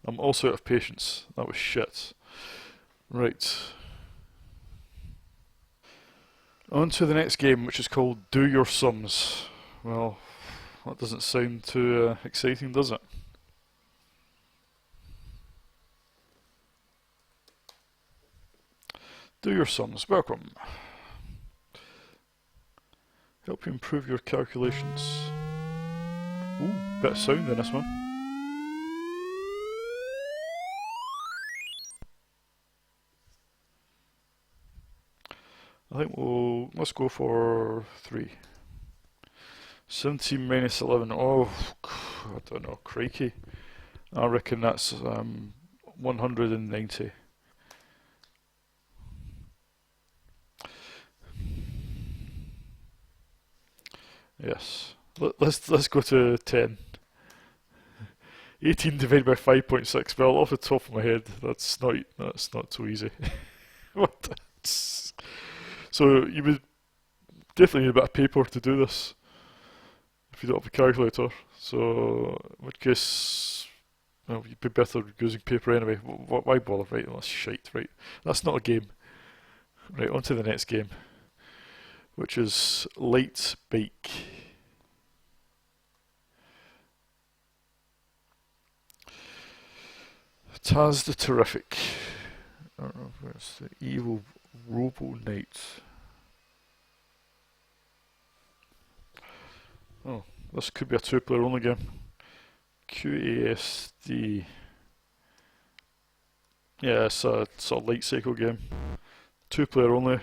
I'm also out of patience. That was shit. Right. On to the next game, which is called Do Your Sums. Well, that doesn't sound too exciting, does it? Do your sums. Welcome. Help you improve your calculations. Ooh, bit of sound in this one. I think let's go for 3. 17 minus 11. Oh, I don't know, crikey. I reckon that's 190. Yes. Let's go to 10. 18 divided by 5.6. Well, off the top of my head, that's not too easy. What? So you would definitely need a bit of paper to do this if you don't have a calculator. So in which case, well, you'd be better using paper anyway. Why bother writing this shite? Right, that's not a game. Right, on to the next game, which is Light Bike. Taz the Terrific. I don't know if it's the Evil Robo Knight. Oh, this could be a 2-player only game. QASD. Yeah, it's a sort of light cycle game. 2-player only.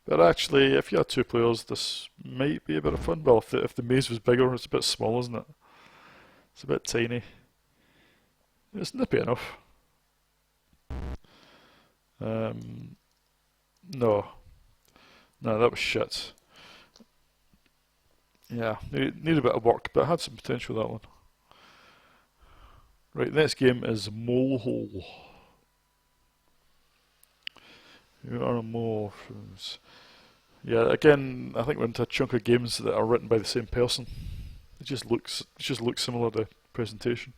But actually, if you had 2 players, this might be a bit of fun. Well, if the maze was bigger, it's a bit small, isn't it? It's a bit tiny. It's nippy enough. No, that was shit. Yeah, need a bit of work, but it had some potential, that one. Right, next game is Molehole. You are a mole. Yeah, again, I think we're into a chunk of games that are written by the same person. It just looks similar to presentation.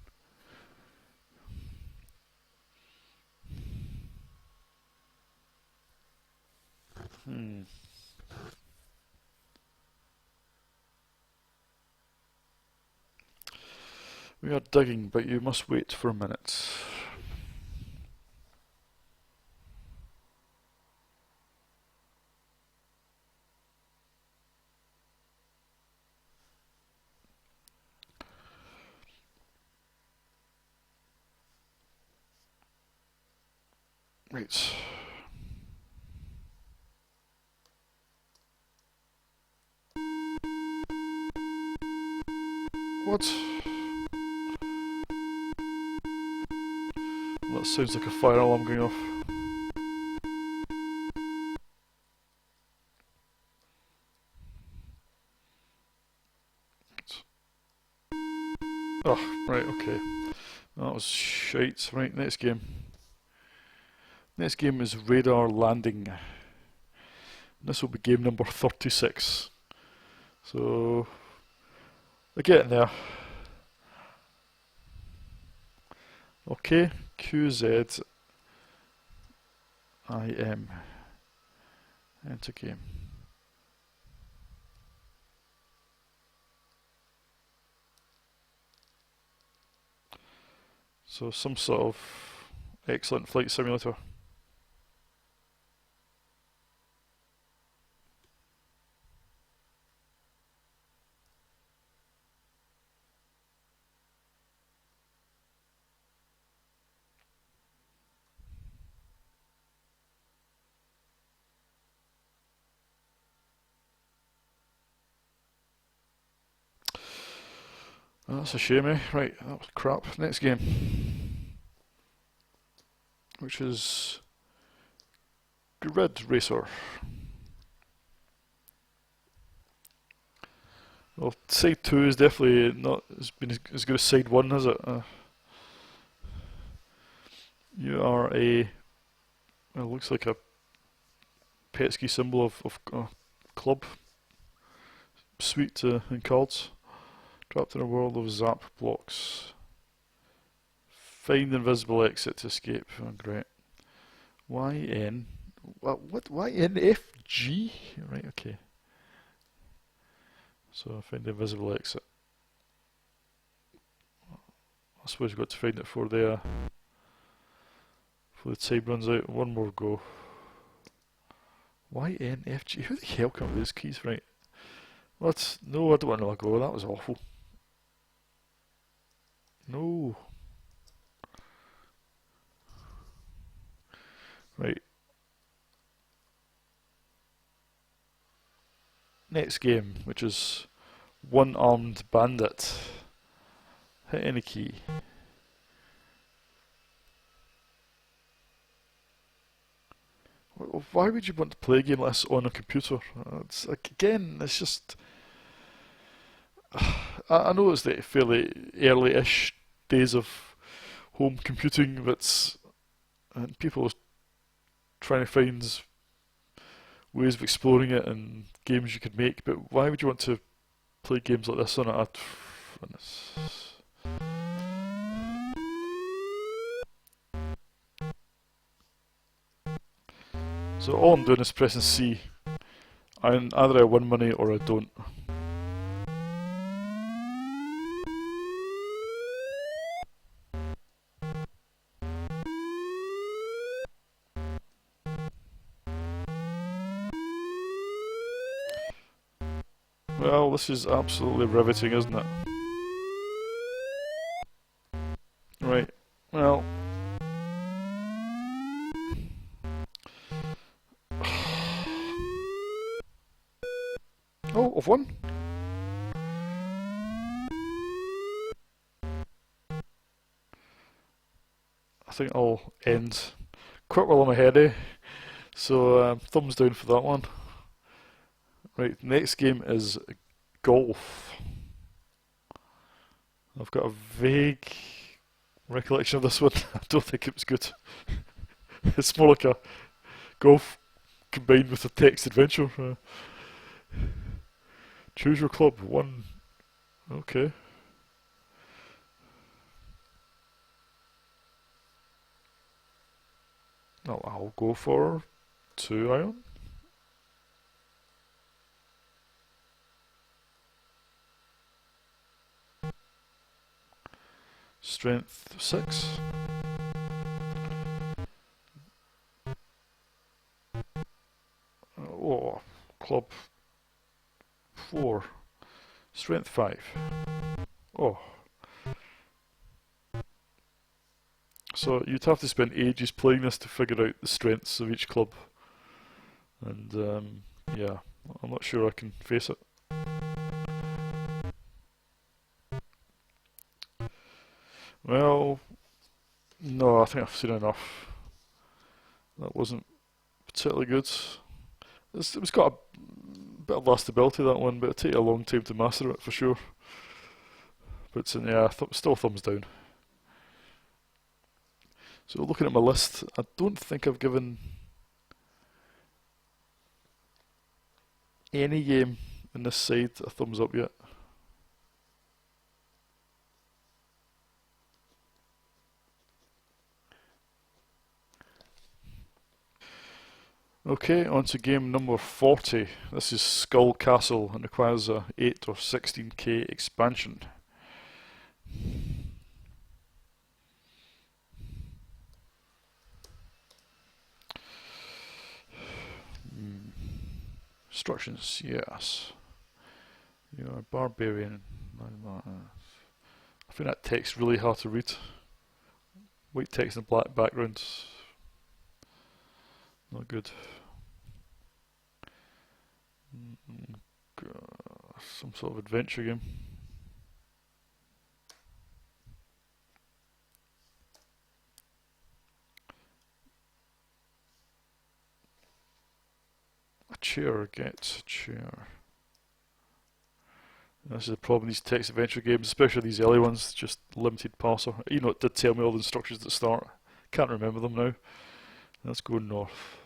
We are digging, but you must wait for a minute. Right. What? That sounds like a fire alarm going off. Oh, right, okay. That was shite. Right, next game. Next game is Radar Landing. This will be game number 36. So, we're getting there. Okay, QZIM. Enter game. So some sort of excellent flight simulator. Oh, that's a shame, eh? Right, that was crap. Next game, which is Grid Racer. Well, side 2 is definitely not been as good as side 1, has it? You are a, well, looks like a pesky symbol of club suite in cards. Trapped in a world of zap blocks. Find invisible exit to escape. Oh, great. YN. What? YNFG? Right, okay. So find the invisible exit. I suppose you've got to find it before the time runs out. One more go. Y, N, F, G. Who the hell come up with these keys, right? What? No, I don't want another go. That was awful. No. Right. Next game, which is One-Armed Bandit. Hit any key. Why would you want to play a game like this on a computer? It's again, it's just. I know it's the fairly early-ish days of home computing, and people are trying to find ways of exploring it and games you could make. But why would you want to play games like this on it? So all I'm doing is pressing C, and either I win money or I don't. Well, this is absolutely riveting, isn't it? Right, well. Oh, I've won. I think I'll end quite while I'm ahead, eh? So, thumbs down for that one. Right, next game is golf. I've got a vague recollection of this one. I don't think it was good. It's more like a golf combined with a text adventure. Choose your club. One. Okay. I'll go for 2 iron. Strength 6. Oh, club 4. Strength 5. Oh. So you'd have to spend ages playing this to figure out the strengths of each club. And yeah, I'm not sure I can face it. Well, no, I think I've seen enough. That wasn't particularly good. It's got a bit of lastability, that one, but it'll take a long time to master it for sure. But yeah, still thumbs down. So looking at my list, I don't think I've given any game in this side a thumbs up yet. Okay, on to game number 40. This is Skull Castle and requires a 8 or 16k expansion. Instructions, yes. You're a barbarian. I find that text really hard to read. White text and black background. Not good. Some sort of adventure game. A chair, get a chair. This is the problem with these text adventure games, especially these early ones, just limited parser. You know, it did tell me all the instructions at the start. Can't remember them now. Let's go north.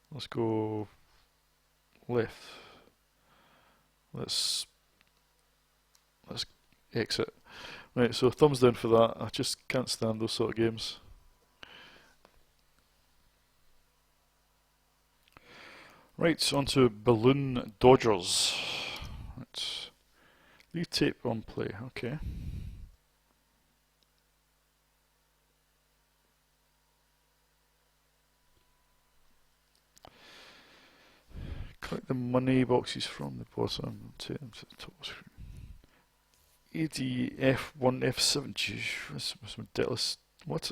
Let's go left. Let's exit. Right, so thumbs down for that. I just can't stand those sort of games. Right, so on to Balloon Dodgers. Let's leave tape on play. Okay. Collect the money boxes from the bottom and take them to the top screen. ADF1 F7. Jeez, that's ridiculous. What?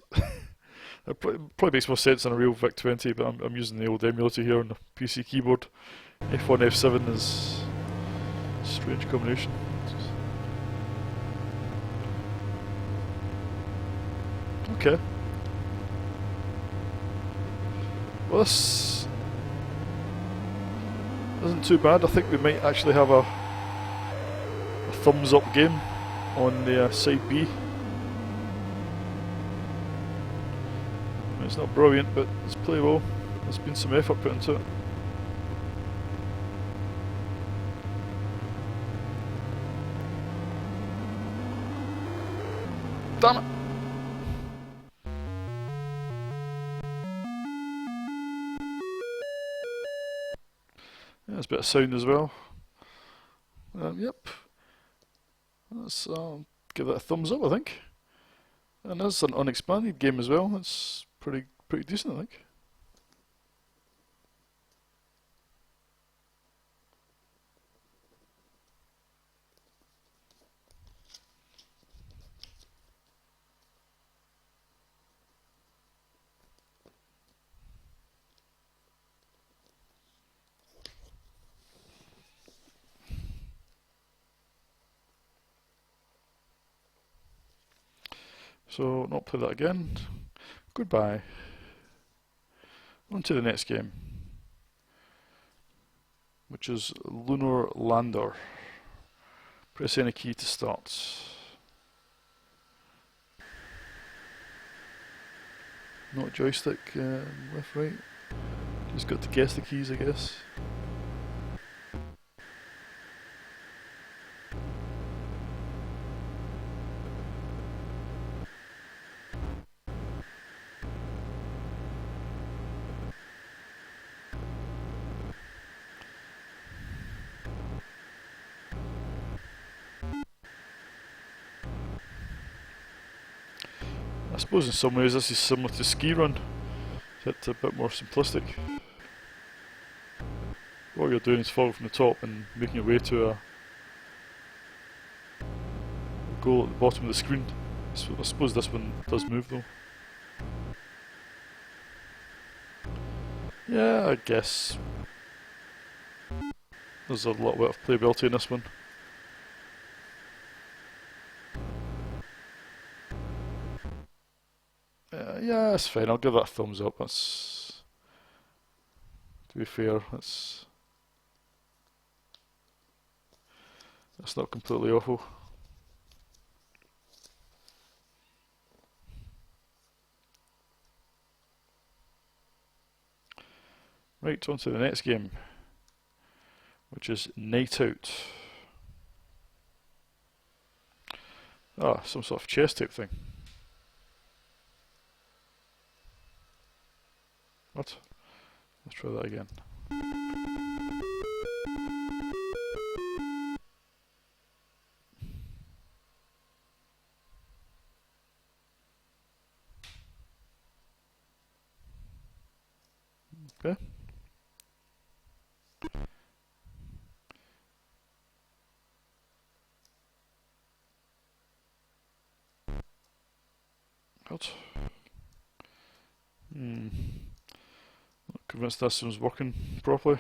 That probably makes more sense on a real VIC-20, but I'm using the old emulator here on the PC keyboard. F1 F7 is a strange combination. Okay. Well, this isn't too bad. I think we might actually have a thumbs up game on the side B. It's not brilliant, but it's playable. There's been some effort put into it. Damn it! Yeah, there's a bit of sound as well. Yep. Let's give that a thumbs up, I think. And that's an unexpanded game as well. It's pretty decent, I think. So, not play that again. Goodbye. On to the next game, which is Lunar Lander. Press any key to start. Not joystick, left, right. Just got to guess the keys, I guess. I suppose in some ways this is similar to Ski Run, except a bit more simplistic. All you're doing is falling from the top and making your way to a goal at the bottom of the screen. I suppose this one does move though. Yeah, I guess there's a little bit of playability in this one. Yeah, that's fine. I'll give that a thumbs up. That's, to be fair, that's not completely awful. Right, on to the next game, which is Night Out. Ah, some sort of chess type thing. What? Let's try that again. Okay. What? Not convinced this one's working properly.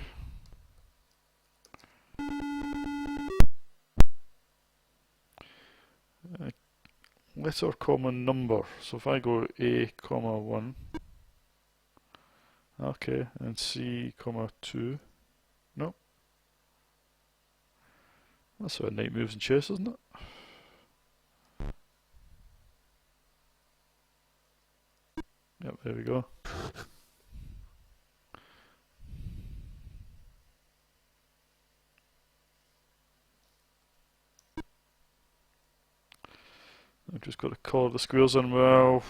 Letter, comma, number. So if I go A, comma, 1. Okay, and C, comma, 2. Nope. That's how a knight moves in chess, isn't it? Yep, there we go. I've just got to color the squares in well.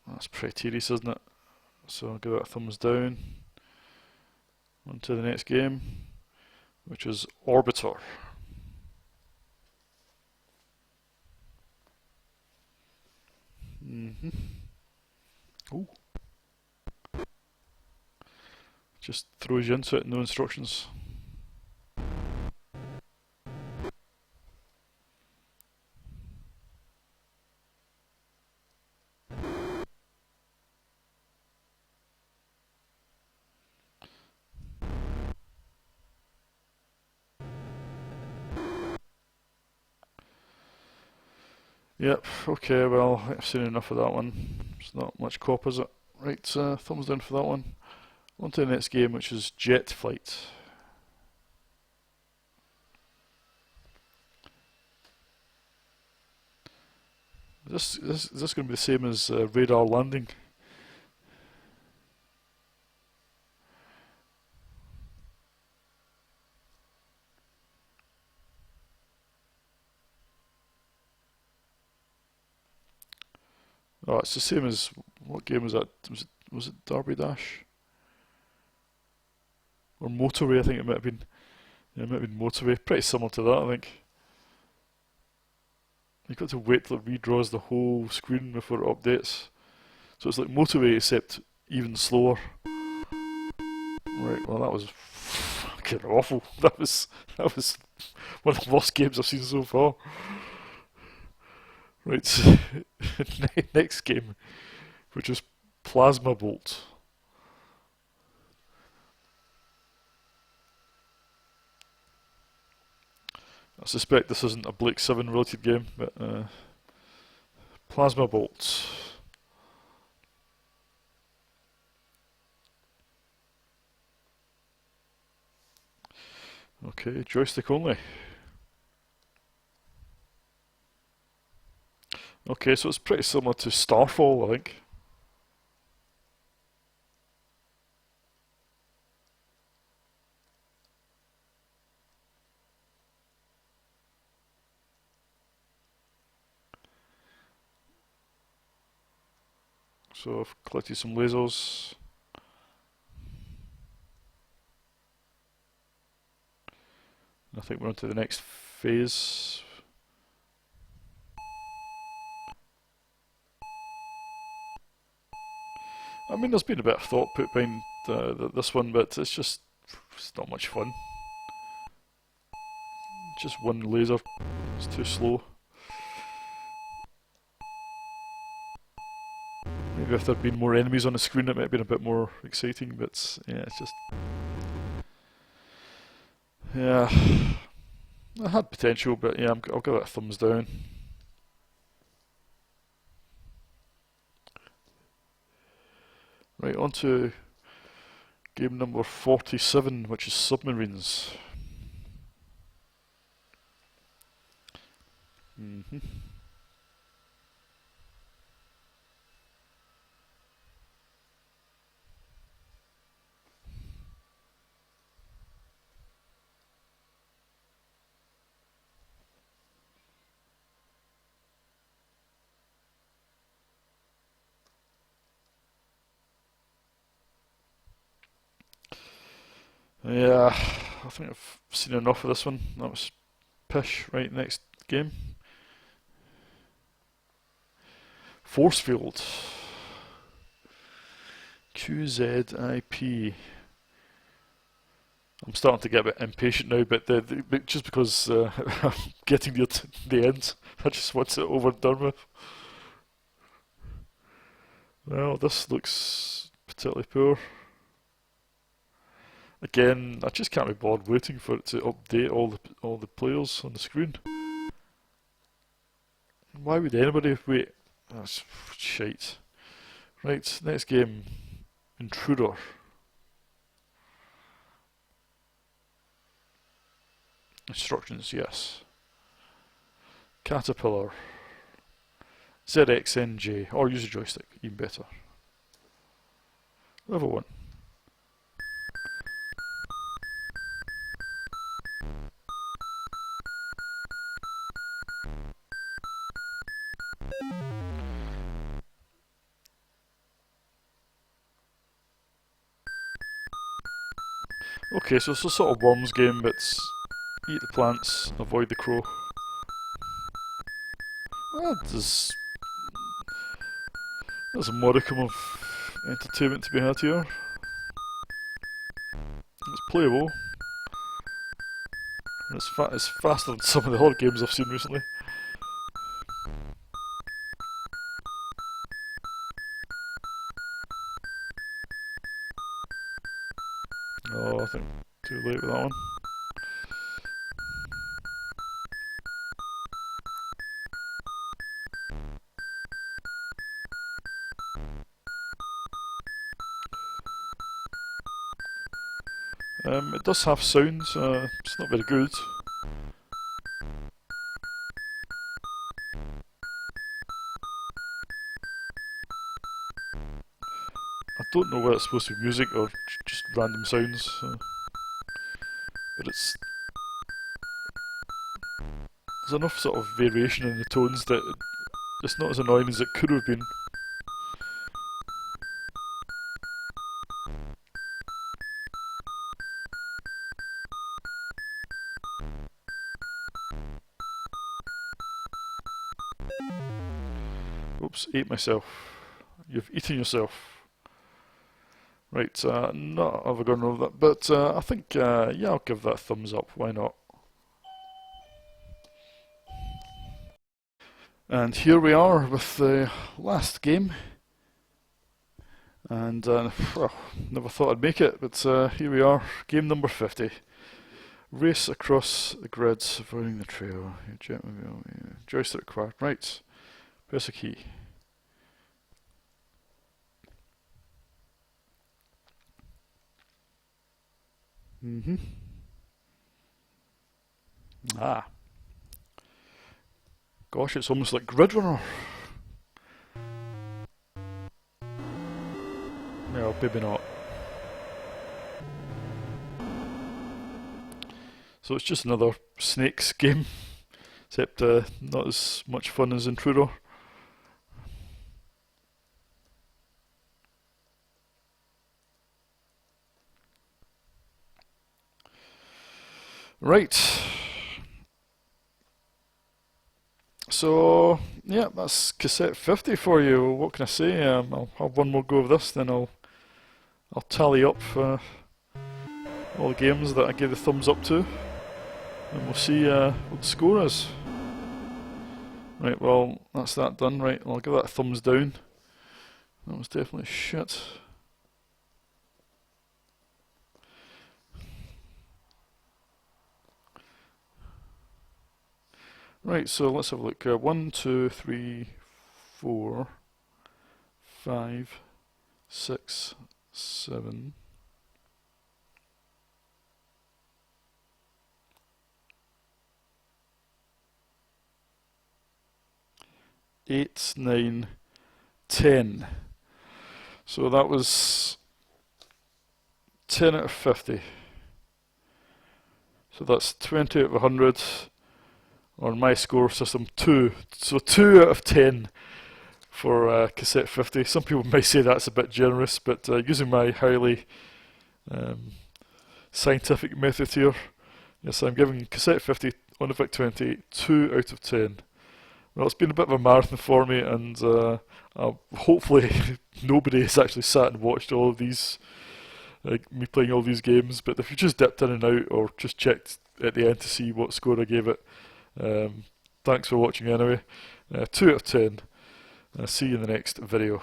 That's pretty tedious, isn't it? So I'll give that a thumbs down. On to the next game, which is Orbiter. Ooh. Just throws you into it, no instructions. Yep, okay, well, I've seen enough of that one. It's not much cop, is it? Right, thumbs down for that one. On to the next game, which is Jet Flight. Is this going to be the same as Radar Landing? Oh, it's the same as, what game was that? Was it Derby Dash? Or Motorway, I think it might have been. Yeah, it might have been Motorway. Pretty similar to that, I think. You've got to wait till it redraws the whole screen before it updates. So it's like Motorway, except even slower. Right, well that was fucking awful. That was one of the worst games I've seen so far. Right, next game, which is Plasma Bolt. I suspect this isn't a Blake 7 related game, but Plasma Bolt. Okay, joystick only. Okay, so it's pretty similar to Starfall, I think. So I've collected some lasers. I think we're on to the next phase. I mean, there's been a bit of thought put behind this one, but it's not much fun. Just one laser, it's too slow. Maybe if there'd been more enemies on the screen, it might have been a bit more exciting, but yeah, it's just... Yeah, it had potential, but yeah, I'll give it a thumbs down. Right, on to game number 47, which is Submarines. Yeah, I think I've seen enough of this one. That was pish. Right, next game. Force Field. QZIP. I'm starting to get a bit impatient now, but just because I'm getting the end, I just want it over and done with. Well, this looks particularly poor. Again, I just can't be bothered waiting for it to update all the players on the screen. Why would anybody wait? That's shite. Right, next game. Intruder. Instructions, yes. Caterpillar. ZXNJ, or use a joystick, even better. Level 1. Okay, so it's a sort of worms game, but it's eat the plants, avoid the crow. Well, there's a modicum of entertainment to be had here. It's playable. And it's faster than some of the other games I've seen recently. Oh, I think too late with that one. It does have sounds, it's not very good. I don't know whether it's supposed to be music or just random sounds, but there's enough sort of variation in the tones that it's not as annoying as it could have been. Oops, ate myself. You've eaten yourself. Right, not ever gonna know that, but I think, yeah, I'll give that a thumbs up, why not? And here we are with the last game. And, well, never thought I'd make it, but here we are, game number 50. Race across the grids, avoiding the trail. Joystick required. Right, press a key. Ah. Gosh, it's almost like Grid Runner. No, maybe not. So it's just another Snakes game, except not as much fun as Intruder. Right. So, yeah, that's Cassette 50 for you. What can I say? I'll have one more go of this, then I'll tally up all the games that I gave the thumbs up to, and we'll see what the score is. Right, well, that's that done. Right, I'll give that a thumbs down. That was definitely shit. Right, so let's have a look. 1, 2, 3, 4, 5, 6, 7. 8, 9, 10. So that was 10 out of 50. So that's 20 out of 100. On my score system, 2. So 2 out of 10 for Cassette 50. Some people may say that's a bit generous, but using my highly scientific method here, yes, I'm giving Cassette 50 on the VIC-20 2 out of 10. Well, it's been a bit of a marathon for me, and hopefully nobody has actually sat and watched all of these, me playing all these games, but if you just dipped in and out or just checked at the end to see what score I gave it, thanks for watching anyway. 2 out of 10. See you in the next video.